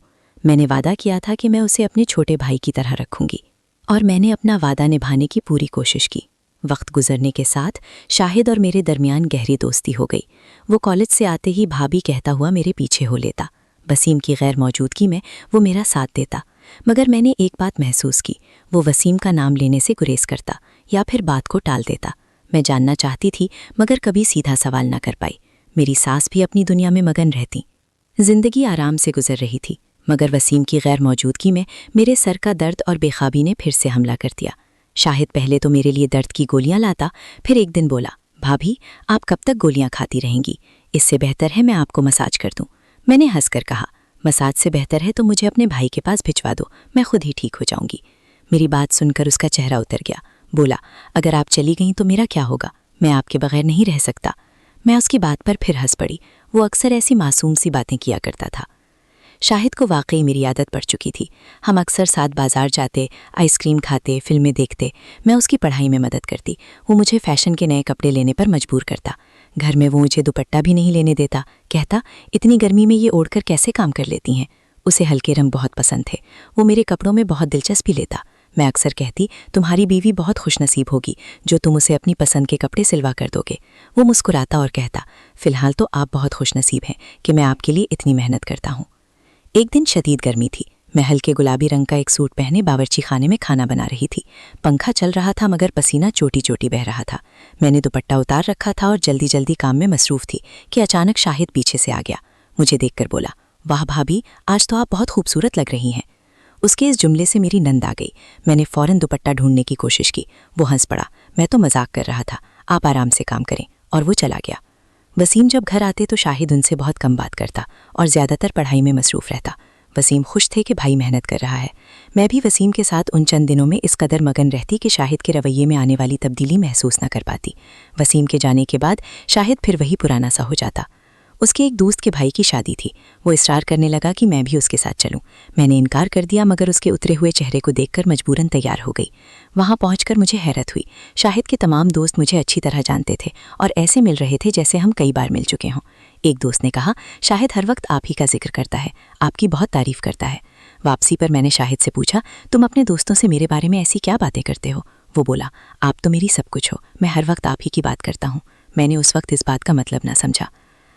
मैंने वादा किया था कि मैं उसे अपने छोटे भाई की तरह रखूंगी और मैंने अपना वादा निभाने की पूरी कोशिश की। वक्त गुजरने के साथ शाहिद और मेरे दरमियान गहरी दोस्ती हो गई। वो कॉलेज से आते ही भाभी कहता हुआ मेरे पीछे हो लेता। वसीम की गैर मौजूदगी में वो मेरा साथ देता। मगर मैंने एक बात महसूस की, वो वसीम का नाम लेने से गुरेज करता या फिर बात को टाल देता। मैं जानना चाहती थी मगर कभी सीधा सवाल न कर पाई। मेरी सास भी अपनी दुनिया में मगन रहती। जिंदगी आराम से गुजर रही थी मगर वसीम की गैर मौजूदगी में मेरे सर का दर्द और बेखाबी ने फिर से हमला कर दिया। शाहिद पहले तो मेरे लिए दर्द की गोलियां लाता, फिर एक दिन बोला, भाभी आप कब तक गोलियां खाती रहेंगी? इससे बेहतर है मैं आपको मसाज कर दूं। मैंने हंसकर कहा, मसाज से बेहतर है तो मुझे अपने भाई के पास भिजवा दो, मैं खुद ही ठीक हो जाऊंगी। मेरी बात सुनकर उसका चेहरा उतर गया। बोला, अगर आप चली गईं तो मेरा क्या होगा? मैं आपके बगैर नहीं रह सकता। मैं उसकी बात पर फिर हंस पड़ी। वो अक्सर ऐसी मासूम सी बातें किया करता था। शाहिद को वाकई मेरी आदत पड़ चुकी थी। हम अक्सर साथ बाजार जाते, आइसक्रीम खाते, फिल्में देखते। मैं उसकी पढ़ाई में मदद करती। वो मुझे फैशन के नए कपड़े लेने पर मजबूर करता। घर में वो मुझे दुपट्टा भी नहीं लेने देता। कहता, इतनी गर्मी में ये ओढ़कर कैसे काम कर लेती हैं? उसे हल्के रंग बहुत पसंद थे। वो मेरे कपड़ों में बहुत दिलचस्पी लेता। मैं अक्सर कहती, तुम्हारी बीवी बहुत खुशनसीब होगी जो तुम उसे अपनी पसंद के कपड़े सिलवा कर दोगे। वो मुस्कुराता और कहता, फिलहाल तो आप बहुत खुशनसीब हैं कि मैं आपके लिए इतनी मेहनत करता हूँ। एक दिन शदीद गर्मी थी। मैं हल्के गुलाबी रंग का एक सूट पहने बावर्ची खाने में खाना बना रही थी। पंखा चल रहा था मगर पसीना चोटी चोटी बह रहा था। मैंने दुपट्टा उतार रखा था और जल्दी जल्दी काम में मसरूफ थी कि अचानक शाहिद पीछे से आ गया। मुझे देखकर बोला, वाह भाभी, आज तो आप बहुत खूबसूरत लग रही हैं। उसके इस जुमले से मेरी नंद आ गई। मैंने फ़ौरन दुपट्टा ढूंढने की कोशिश की। वो हंस पड़ा। मैं तो मजाक कर रहा था, आप आराम से काम करें। और वो चला गया। वसीम जब घर आते तो शाहिद उनसे बहुत कम बात करता और ज़्यादातर पढ़ाई में मसरूफ़ रहता। वसीम खुश थे कि भाई मेहनत कर रहा है। मैं भी वसीम के साथ उन चंद दिनों में इस कदर मगन रहती कि शाहिद के रवैये में आने वाली तब्दीली महसूस न कर पाती। वसीम के जाने के बाद शाहिद फिर वही पुराना सा हो जाता। उसके एक दोस्त के भाई की शादी थी। वो इसरार करने लगा कि मैं भी उसके साथ चलूं। मैंने इनकार कर दिया मगर उसके उतरे हुए चेहरे को देखकर मजबूरन तैयार हो गई। वहां पहुंचकर मुझे हैरत हुई। शाहिद के तमाम दोस्त मुझे अच्छी तरह जानते थे और ऐसे मिल रहे थे जैसे हम कई बार मिल चुके हों। एक दोस्त ने कहा, शाहिद हर वक्त आप ही का जिक्र करता है, आपकी बहुत तारीफ करता है। वापसी पर मैंने शाहिद से पूछा, तुम अपने दोस्तों से मेरे बारे में ऐसी क्या बातें करते हो? वो बोला, आप तो मेरी सब कुछ हो, मैं हर वक्त आप ही की बात करता हूँ। मैंने उस वक्त इस बात का मतलब न समझा।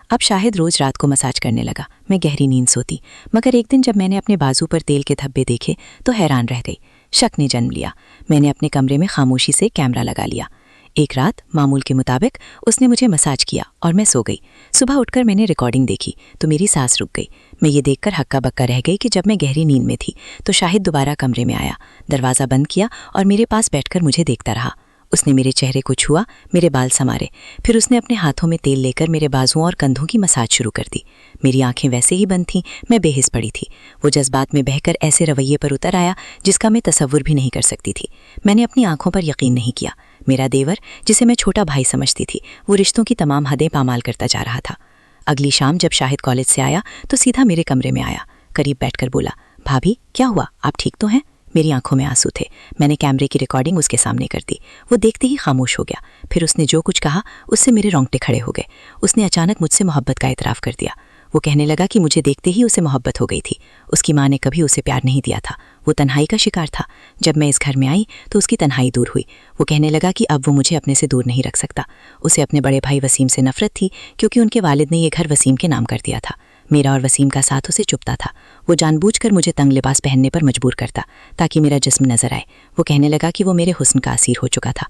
अब शाहिद रोज रात को मसाज करने लगा। मैं गहरी नींद सोती। मगर एक दिन जब मैंने अपने बाजू पर तेल के धब्बे देखे तो हैरान रह गई। शक ने जन्म लिया। मैंने अपने कमरे में खामोशी से कैमरा लगा लिया। एक रात मामूल के मुताबिक उसने मुझे मसाज किया और मैं सो गई। सुबह उठकर मैंने रिकॉर्डिंग देखी तो मेरी सांस रुक गई। मैं ये देखकर हक्का बक्का रह गई कि जब मैं गहरी नींद में थी तो शाहिद दोबारा कमरे में आया, दरवाज़ा बंद किया और मेरे पास बैठकर मुझे देखता रहा। उसने मेरे चेहरे को छुआ, मेरे बाल संवारे, फिर उसने अपने हाथों में तेल लेकर मेरे बाजुओं और कंधों की मसाज शुरू कर दी। मेरी आंखें वैसे ही बंद थीं, मैं बेहिस पड़ी थी। वो जज्बात में बहकर ऐसे रवैये पर उतर आया जिसका मैं तसव्वुर भी नहीं कर सकती थी। मैंने अपनी आंखों पर यकीन नहीं किया। मेरा देवर, जिसे मैं छोटा भाई समझती थी, वो रिश्तों की तमाम हदें पामाल करता जा रहा था। अगली शाम जब शाहिद कॉलेज से आया तो सीधा मेरे कमरे में आया। करीब बैठकर बोला, भाभी क्या हुआ, आप ठीक तो हैं? मेरी आंखों में आंसू थे। मैंने कैमरे की रिकॉर्डिंग उसके सामने कर दी। वो देखते ही खामोश हो गया। फिर उसने जो कुछ कहा उससे मेरे रोंगटे खड़े हो गए। उसने अचानक मुझसे मोहब्बत का इतराफ़ कर दिया। वो कहने लगा कि मुझे देखते ही उसे मोहब्बत हो गई थी। उसकी माँ ने कभी उसे प्यार नहीं दिया था। वो तन्हाई का शिकार था। जब मैं इस घर में आई तो उसकी तन्हाई दूर हुई। वो कहने लगा कि अब वो मुझे अपने से दूर नहीं रख सकता। उसे अपने बड़े भाई वसीम से नफरत थी क्योंकि उनके वालिद ने यह घर वसीम के नाम कर दिया था। मेरा और वसीम का साथ उसे चुभता था। वो जानबूझकर मुझे तंग लिबास पहनने पर मजबूर करता ताकि मेरा जिस्म नजर आए। वो कहने लगा कि वो मेरे हुस्न का असीर हो चुका था।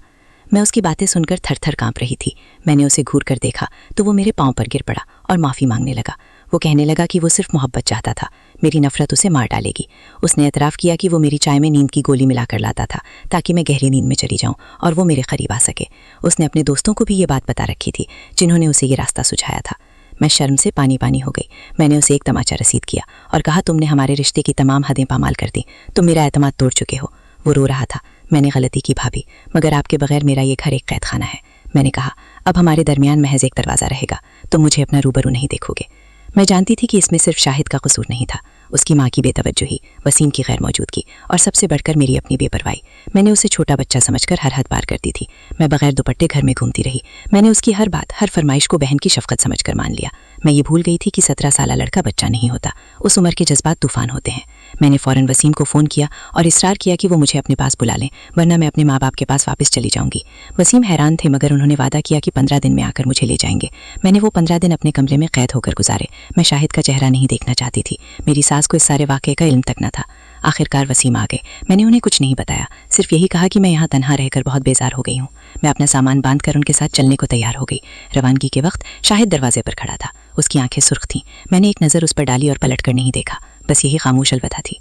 मैं उसकी बातें सुनकर थर-थर कांप रही थी। मैंने उसे घूर कर देखा तो वो मेरे पांव पर गिर पड़ा और माफ़ी मांगने लगा। वो कहने लगा कि वो सिर्फ मोहब्बत चाहता था, मेरी नफरत उसे मार डालेगी। उसने एतराफ़ किया कि वो मेरी चाय में नींद की गोली मिलाकर लाता था ताकि मैं गहरी नींद में चली जाऊं और वो मेरे करीब आ सके। उसने अपने दोस्तों को भी ये बात बता रखी थी जिन्होंने उसे ये रास्ता सुझाया था। मैं शर्म से पानी पानी हो गई। मैंने उसे एक तमाचा रसीद किया और कहा, तुमने हमारे रिश्ते की तमाम हदें पामाल कर दी, तुम मेरा एतमाद तोड़ चुके हो। वो रो रहा था। मैंने गलती की भाभी, मगर आपके बगैर मेरा ये घर एक कैद खाना है। मैंने कहा, अब हमारे दरमियान महज एक दरवाज़ा रहेगा, तुम मुझे अपना रूबरू नहीं देखोगे। मैं जानती थी कि इसमें सिर्फ शाहिद का कसूर नहीं था, उसकी माँ की बेतवज्जुही, वसीम की गैर मौजूदगी और सबसे बढ़कर मेरी अपनी बेपरवाही। मैंने उसे छोटा बच्चा समझकर हर हद पार कर दी थी। मैं बगैर दुपट्टे घर में घूमती रही। मैंने उसकी हर बात, हर फरमाइश को बहन की शफकत समझकर मान लिया। मैं ये भूल गई थी कि 17 साला लड़का बच्चा नहीं होता, उस उम्र के जज्बात तूफान होते हैं। मैंने फ़ौरन वसीम को फ़ोन किया और इसरार किया कि वो मुझे अपने पास बुला लें, वरना मैं अपने माँ बाप के पास वापस चली जाऊंगी। वसीम हैरान थे, मगर उन्होंने वादा किया कि 15 दिन में आकर मुझे ले जाएंगे। मैंने वो 15 दिन अपने कमरे में कैद होकर गुजारे। मैं शाहिद का चेहरा नहीं देखना चाहती थी। मेरी सास को इस सारे वाक़े का इल्म तक न था। आखिरकार वसीम आ गए। मैंने उन्हें कुछ नहीं बताया, सिर्फ यही कहा कि मैं यहाँ तन्हा रहकर बहुत बेजार हो गई हूँ। मैं अपना सामान बांधकर उनके साथ चलने को तैयार हो गई। रवानगी के वक्त शाहिद दरवाजे पर खड़ा था। उसकी आंखें सुर्ख थीं। मैंने एक नज़र उस पर डाली और पलट कर नहीं देखा, बस यही खामोश अलविदा थी।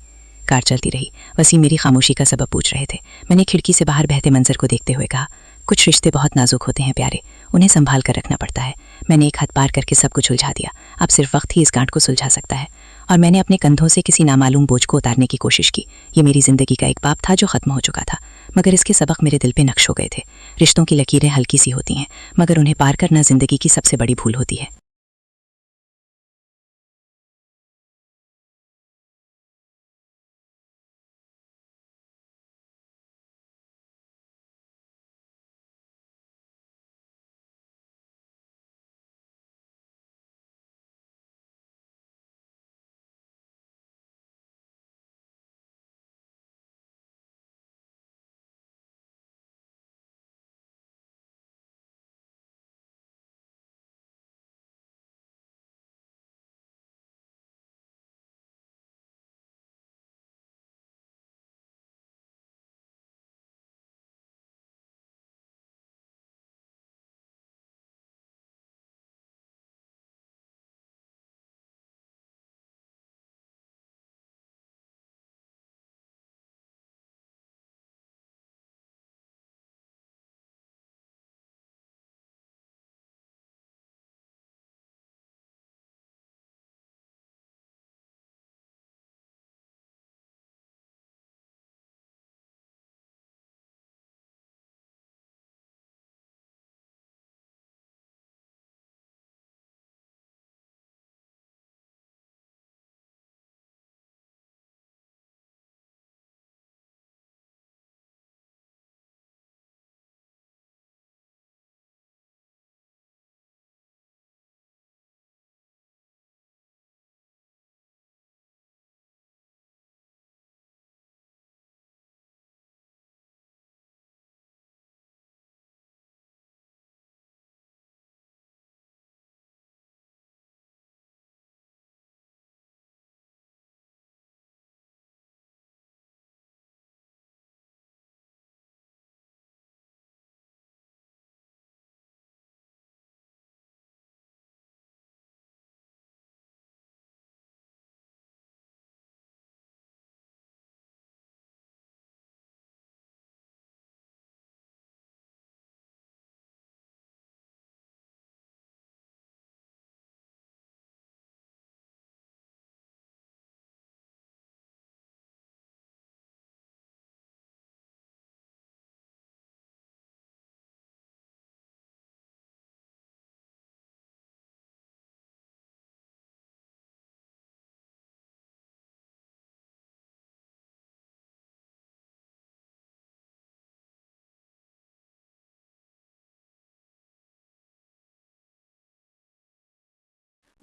कार चलती रही। वसीम मेरी खामोशी का सबब पूछ रहे थे। मैंने खिड़की से बाहर बहते मंजर को देखते हुए कहा, कुछ रिश्ते बहुत नाजुक होते हैं प्यारे, उन्हें संभाल कर रखना पड़ता है। मैंने एक हद पार करके सब कुछ उलझा दिया। अब सिर्फ वक्त ही इस गांठ को सुलझा सकता है। और मैंने अपने कंधों से किसी नामालूम बोझ को उतारने की कोशिश की। ये मेरी ज़िंदगी का एक बाब था जो ख़त्म हो चुका था, मगर इसके सबक मेरे दिल पे नक्श हो गए थे। रिश्तों की लकीरें हल्की सी होती हैं, मगर उन्हें पार करना ज़िंदगी की सबसे बड़ी भूल होती है।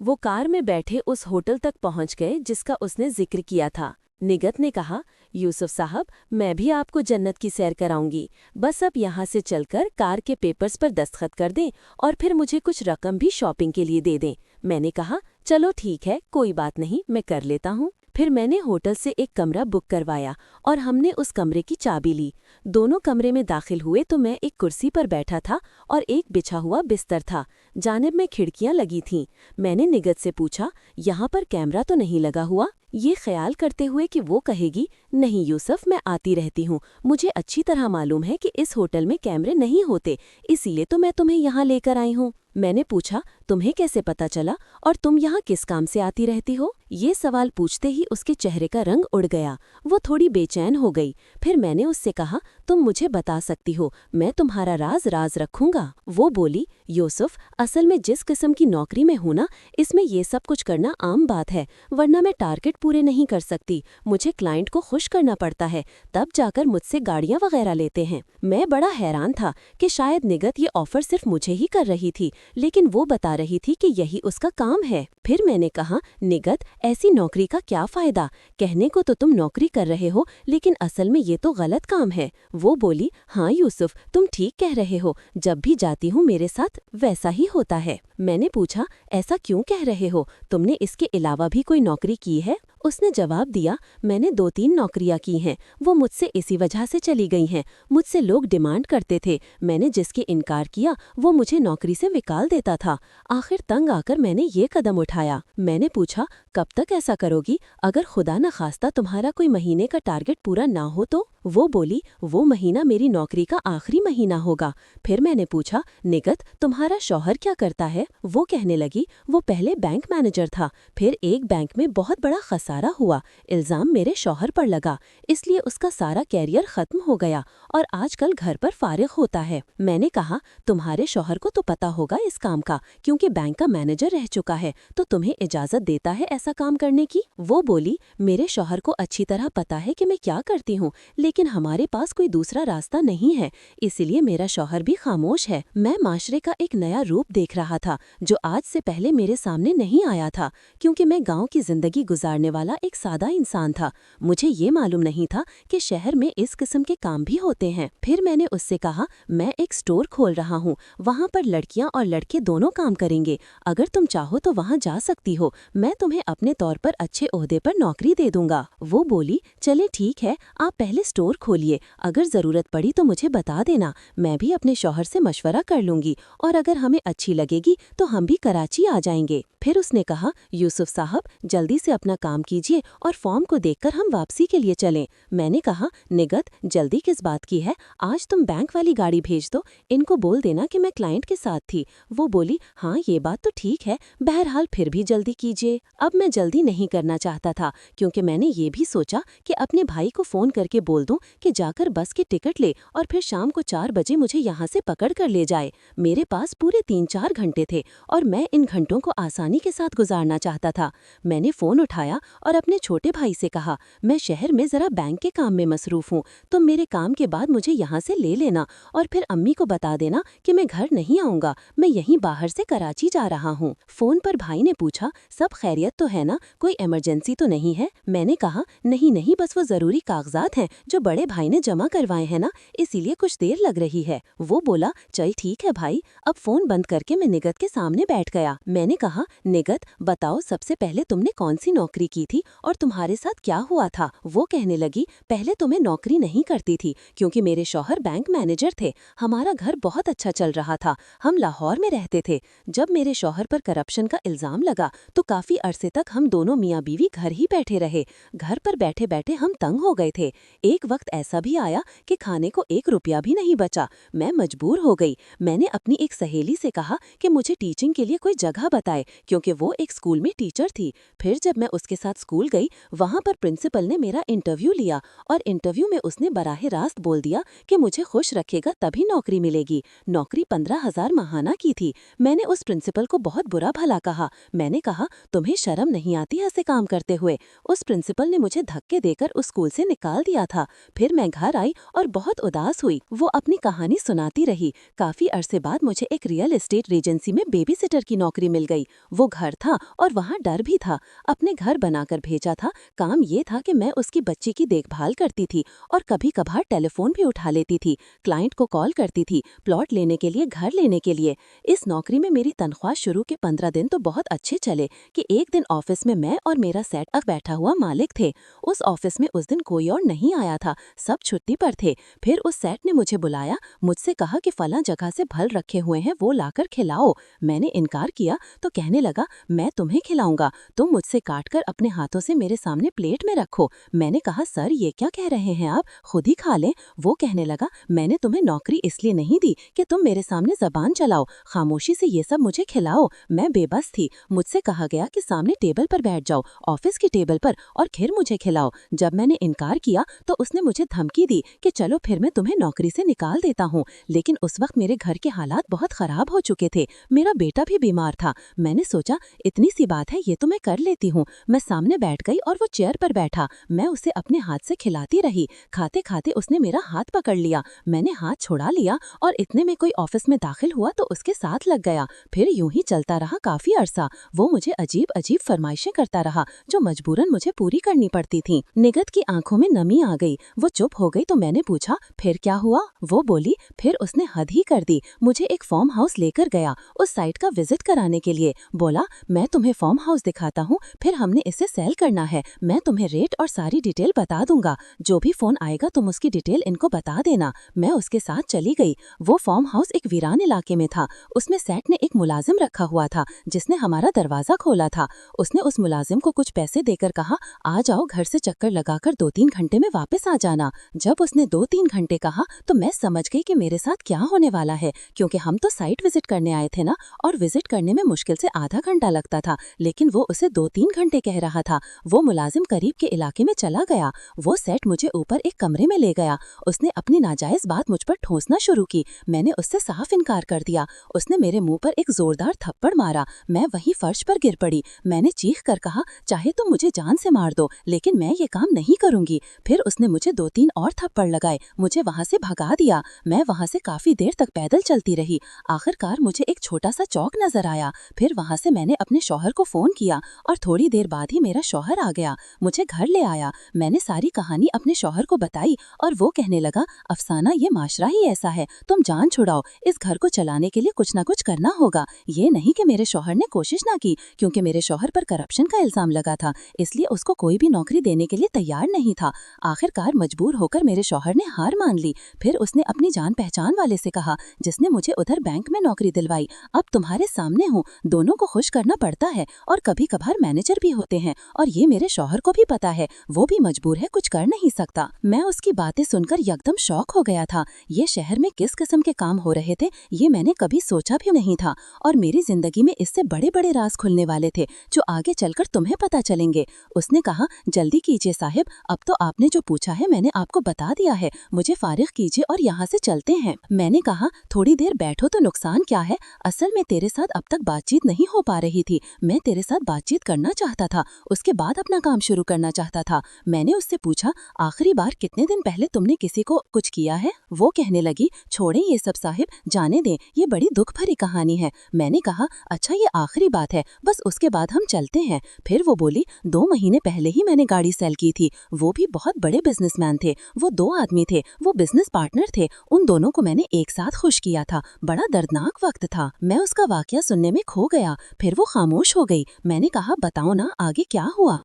वो कार में बैठे उस होटल तक पहुंच गए जिसका उसने जिक्र किया था। निगत ने कहा, यूसुफ साहब, मैं भी आपको जन्नत की सैर कराऊंगी, बस अब यहाँ से चलकर कार के पेपर्स पर दस्तखत कर दें और फिर मुझे कुछ रकम भी शॉपिंग के लिए दे दें। मैंने कहा, चलो ठीक है, कोई बात नहीं, मैं कर लेता हूँ। फिर मैंने होटल से एक कमरा बुक करवाया और हमने उस कमरे की चाबी ली। दोनों कमरे में दाखिल हुए तो मैं एक कुर्सी पर बैठा था और एक बिछा हुआ बिस्तर था। जानिब में खिड़कियां लगी थीं। मैंने निगत से पूछा, यहाँ पर कैमरा तो नहीं लगा हुआ? ये ख्याल करते हुए कि वो कहेगी, नहीं यूसुफ, मैं आती रहती हूँ, मुझे अच्छी तरह मालूम है कि इस होटल में कैमरे नहीं होते, इसीलिए तो मैं तुम्हें यहाँ लेकर आई हूँ। मैंने पूछा, तुम्हें कैसे पता चला और तुम यहाँ किस काम से आती रहती हो? ये सवाल पूछते ही उसके चेहरे का रंग उड़ गया। वो थोड़ी बेचैन हो गई। फिर मैंने उससे कहा, तुम मुझे बता सकती हो, मैं तुम्हारा राज रखूंगा। वो बोली, यूसुफ, असल में जिस किस्म की नौकरी में हूं ना, इसमें ये सब कुछ करना आम बात है, वरना मैं टारगेट पूरे नहीं कर सकती। मुझे क्लाइंट को खुश करना पड़ता है, तब जाकर मुझसे गाड़ियां वगैरह लेते हैं। मैं बड़ा हैरान था कि शायद निगत ये ऑफर सिर्फ मुझे ही कर रही थी, लेकिन वो बता रही थी कि यही उसका काम है। फिर मैंने कहा, निगत, ऐसी नौकरी का क्या फायदा? कहने को तो तुम नौकरी कर रहे हो, लेकिन असल में ये तो गलत काम है। वो बोली, हाँ यूसुफ, तुम ठीक कह रहे हो, जब भी जाती हूँ मेरे साथ वैसा ही होता है। मैंने पूछा, ऐसा क्यों कह रहे हो? तुमने इसके अलावा भी कोई नौकरी की है? उसने जवाब दिया, मैंने 2-3 नौकरियां की हैं, वो मुझसे इसी वजह से चली गई हैं। मुझसे लोग डिमांड करते थे, मैंने जिसके इनकार किया वो मुझे नौकरी से निकाल देता था। आखिर तंग आकर मैंने ये कदम उठाया। मैंने पूछा, कब तक ऐसा करोगी? अगर खुदा न खास्ता तुम्हारा कोई महीने का टारगेट पूरा ना हो तो? वो बोली, वो महीना मेरी नौकरी का आखिरी महीना होगा। फिर मैंने पूछा, निगत, तुम्हारा शौहर क्या करता है? वो कहने लगी, वो पहले बैंक मैनेजर था, फिर एक बैंक में बहुत बड़ा खसारा हुआ, इल्ज़ाम मेरे शौहर पर लगा, इसलिए उसका सारा कैरियर खत्म हो गया और आजकल घर पर फारिग होता है। मैंने कहा, तुम्हारे शौहर को तो पता होगा इस काम का, क्योंकि बैंक का मैनेजर रह चुका है, तो तुम्हें इजाज़त देता है ऐसा काम करने की? वो बोली, मेरे शौहर को अच्छी तरह पता है कि मैं क्या करती हूँ, लेकिन हमारे पास कोई दूसरा रास्ता नहीं है, इसलिए मेरा शौहर भी खामोश है। मैं माशरे का एक नया रूप देख रहा था जो आज से पहले मेरे सामने नहीं आया था, क्योंकि मैं गांव की जिंदगी गुजारने वाला एक सादा इंसान था। मुझे ये मालूम नहीं था कि शहर में इस किस्म के काम भी होते हैं। फिर मैंने उससे कहा, मैं एक स्टोर खोल रहा हूँ, वहाँ पर लड़कियाँ और लड़के दोनों काम करेंगे, अगर तुम चाहो तो वहाँ जा सकती हो, मैं तुम्हें अपने तौर पर अच्छे ओहदे पर नौकरी दे दूंगा। वो बोली, चले ठीक है, आप पहले स्टोर खोलिए, अगर ज़रूरत पड़ी तो मुझे बता देना, मैं भी अपने शौहर से मशवरा कर लूँगी, और अगर हमें अच्छी लगेगी तो हम भी कराची आ जाएंगे। फिर उसने कहा, यूसुफ साहब, जल्दी से अपना काम कीजिए और फॉर्म को देखकर हम वापसी के लिए चलें। मैंने कहा, निगत, जल्दी किस बात की है? आज तुम बैंक वाली गाड़ी भेज दो, इनको बोल देना कि मैं क्लाइंट के साथ थी। वो बोली, हाँ ये बात तो ठीक है, बहरहाल फिर भी जल्दी कीजिए। अब मैं जल्दी नहीं करना चाहता था, क्योंकि मैंने ये भी सोचा कि अपने भाई को फ़ोन करके बोल दूं कि जाकर बस की टिकट ले और फिर शाम को 4 बजे मुझे यहाँ से पकड़ कर ले जाए। मेरे पास पूरे 3-4 घंटे थे और मैं इन घंटों को आसानी के साथ गुजारना चाहता था। मैंने फ़ोन उठाया और अपने छोटे भाई से कहा, मैं शहर में ज़रा बैंक के काम में मसरूफ़ हूँ, तुम मेरे काम के बाद मुझे यहाँ से ले लेना और फिर अम्मी को बता देना कि मैं घर नहीं आऊँगा, मैं यहीं बाहर से कराची जा रहा हूँ। फ़ोन पर भाई ने पूछा, सब खैरियत तो है ना, कोई इमरजेंसी तो नहीं है? मैंने कहा, नहीं, बस वो ज़रूरी कागजात हैं जो बड़े भाई ने जमा करवाए हैं ना, इसीलिए कुछ देर लग रही है। वो बोला, चल ठीक है भाई। अब फ़ोन बंद करके मैं निगत के सामने बैठ गया। मैंने कहा, निगत, बताओ सबसे पहले तुमने कौन सी नौकरी की थी और तुम्हारे साथ क्या हुआ था? वो कहने लगी, पहले तो मैं नौकरी नहीं करती थी, क्योंकि मेरे शौहर बैंक मैनेजर थे, हमारा घर बहुत अच्छा चल रहा था, हम लाहौर में रहते थे। जब मेरे शौहर पर करप्शन का इल्ज़ाम लगा तो काफ़ी अरसे तक हम दोनों मियाँ बीवी घर ही बैठे रहे। घर पर बैठे बैठे हम तंग हो गए थे। एक वक्त ऐसा भी आया कि खाने को 1 रुपया भी नहीं बचा। मैं मजबूर हो गई। मैंने अपनी एक सहेली से कहा कि मुझे टीचिंग के लिए कोई जगह बताए, क्योंकि वो एक स्कूल में टीचर थी। फिर जब मैं उसके साथ स्कूल गई, वहाँ पर प्रिंसिपल ने मेरा इंटरव्यू लिया और इंटरव्यू में उसने बराह रास्त बोल दिया कि मुझे खुश रखेगा तभी नौकरी मिलेगी। नौकरी 15,000 माहाना की थी। मैंने उस प्रिंसिपल को बहुत बुरा भला कहा। मैंने कहा, तुम्हें शर्म नहीं आती ऐसे काम करते हुए? उस प्रिंसिपल ने मुझे धक्के देकर उस स्कूल से निकाल दिया था। फिर मैं घर आई और बहुत उदास हुई। वो अपनी कहानी सुनाती रही। काफी अरसे बाद मुझे एक रियल एस्टेट एजेंसी में बेबी सिटर की नौकरी मिल गई। वो घर था और वहाँ डर भी था। अपने घर बनाकर भेजा था। काम ये था कि मैं उसकी बच्ची की देखभाल करती थी और कभी कभार टेलीफोन भी उठा लेती थी। क्लाइंट को कॉल करती थी, प्लॉट लेने के लिए, घर लेने के लिए। इस नौकरी में मेरी तनख्वाह शुरू के 15 दिन तो बहुत अच्छे चले कि एक दिन ऑफिस में मैं और मेरा सेट अप बैठा हुआ मालिक थे। उस ऑफिस में उस दिन कोई और नहीं आया था, सब छुट्टी पर थे। फिर उस सेट ने मुझे बुलाया, मुझसे कहा कि फलां जगह से फल रखे हुए हैं, वो लाकर खिलाओ। मैंने इनकार किया तो कहने लगा, मैं तुम्हें खिलाऊंगा, तुम मुझसे काटकर अपने हाथों से मेरे सामने प्लेट में रखो। मैंने कहा, सर ये क्या कह रहे हैं आप, खुद ही खा लें। वो कहने लगा, मैंने तुम्हें नौकरी इसलिए नहीं दी कि तुम मेरे सामने जबान चलाओ, खामोशी से ये सब मुझे खिलाओ। मैं बेबस थी। मुझसे कहा गया कि सामने टेबल पर बैठ जाओ, ऑफिस की टेबल पर, और फिर मुझे खिलाओ। जब मैंने इनकार किया तो उसने मुझे धमकी दी कि चलो फिर मैं तुम्हें नौकरी से निकाल देता हूँ। लेकिन उस वक्त मेरे घर के हालात बहुत खराब हो चुके थे, मेरा बेटा भी बीमार था। मैंने सोचा इतनी सी बात है, ये तो मैं कर लेती हूँ। मैं सामने बैठ गई और वो चेयर पर बैठा। मैं उसे अपने हाथ से खिलाती रही। खाते खाते उसने मेरा हाथ पकड़ लिया। मैंने हाथ छुड़ा लिया और इतने में कोई ऑफिस में दाखिल हुआ तो उसके साथ लग गया। फिर यूं ही चलता रहा काफी अरसा। वो मुझे अजीब अजीब फरमाइशें करता रहा जो मजबूरन मुझे पूरी करनी पड़ती थीं। निगत की आंखों में नमी आ गई। वो चुप हो गई तो मैंने पूछा, फिर क्या हुआ? वो बोली, फिर उसने हद ही कर दी। मुझे एक फार्म हाउस लेकर गया उस साइट का विजिट कराने के लिए। बोला, मैं तुम्हें फार्म हाउस दिखाता हूँ, फिर हमने इसे सेल करना है। मैं तुम्हें रेट और सारी डिटेल बता दूंगा। जो भी फोन आएगा तुम उसकी डिटेल इनको बता देना। मैं उसके साथ चली गई। वो फार्म हाउस एक वीरान इलाके में था। उसमें सेठ ने एक मुलाजिम रखा हुआ था जिसने हमारा दरवाजा खोला था। उसने उस मुलाजिम को कुछ पैसे देकर कहा, आ जाओ, घर से चक्कर लगाकर 2-3 घंटे में वापस आ जाना। जब उसने 2-3 घंटे कहा तो मैं समझ गई कि मेरे साथ क्या होने वाला है, क्योंकि हम तो साइट विजिट करने आए थे ना, और विजिट करने में मुश्किल से आधा घंटा लगता था, लेकिन वो उसे 2-3 घंटे कह रहा था। वो मुलाजिम करीब के इलाके में चला गया। वो सेठ मुझे ऊपर एक कमरे में ले गया। उसने अपनी नाजायज बात मुझ पर ठोसना शुरू की। मैंने उससे साफ इनकार कर दिया। उसने मेरे मुंह पर एक जोरदार थप्पड़ मारा। मैं वहीं फर्श पर गिर पड़ी। मैंने चीख कर कहा, चाहे तुम मुझे जान से मार दो, लेकिन मैं ये काम नहीं करूंगी। फिर उसने मुझे 2-3 और थप्पड़ लगाए, मुझे वहां से भगा दिया। मैं वहां से काफी देर तक पैदल चलती रही। आखिरकार मुझे एक छोटा सा चौक नजर आया। फिर वहां से मैंने अपने शौहर को फोन किया और थोड़ी देर बाद ही मेरा शौहर आ गया, मुझे घर ले आया। मैंने सारी कहानी अपने शौहर को बताई और वो कहने लगा, अफसाना, ये माशरा ही ऐसा है, तुम जान छुड़ाओ, इस घर को चलाने के लिए कुछ ना कुछ करना होगा। ये नहीं कि मेरे शौहर ने कोशिश ना की, क्योंकि मेरे शौहर पर करप्शन का इल्जाम लगा था, इसलिए उसको कोई भी नौकरी देने के लिए तैयार नहीं था। आखिरकार मजबूर होकर मेरे शौहर ने हार मान ली। फिर उसने अपनी जान पहचान वाले से कहा, जिसने मुझे उधर बैंक में नौकरी दिलवाई, अब तुम्हारे सामने हूँ, दोनों को खुश करना पड़ता है, और कभी कभार मैनेजर भी होते हैं, और ये मेरे शौहर को भी पता है, वो भी मजबूर है, कुछ कर नहीं सकता। मैं उसकी बातें सुनकर एकदम शौक हो गया था। ये शहर में किस किस्म के काम हो रहे थे ये मैंने कभी सोचा भी नहीं था, और मेरी जिंदगी में इससे बड़े बड़े राज खुलने वाले थे जो आगे चलकर तुम्हें पता चलेंगे। उसने कहा, जल्दी कीजिए साहिब, अब तो आपने जो पूछा है मैंने आपको बता दिया है, मुझे फारिग कीजिए और यहाँ से चलते हैं। मैंने कहा, थोड़ी देर बैठो तो नुकसान क्या है, असल में तेरे साथ अब तक बातचीत नहीं हो पा रही थी, मैं तेरे साथ बातचीत करना चाहता था, उसके बाद अपना काम शुरू करना चाहता था। मैंने उससे पूछा, आखिरी बार कितने दिन पहले तुमने किसी को कुछ किया है? वो कहने लगी, छोड़े ये सब साहिब, जाने दें, ये बड़ी दुख भरी कहानी है। मैंने कहा, अच्छा ये आखिरी बात है, बस उसके बाद हम चलते हैं। फिर वो बोली, 2 महीने पहले ही मैंने गाड़ी सेल की थी, वो भी बहुत बड़े बिजनेसमैन थे, वो 2 आदमी थे, वो बिजनेस पार्टनर थे, उन दोनों को मैंने एक साथ खुश किया था, बड़ा दर्दनाक वक्त था। मैं उसका वाकया सुनने में खो गया। फिर वो खामोश हो गई। मैंने कहा, बताओ ना आगे क्या हुआ?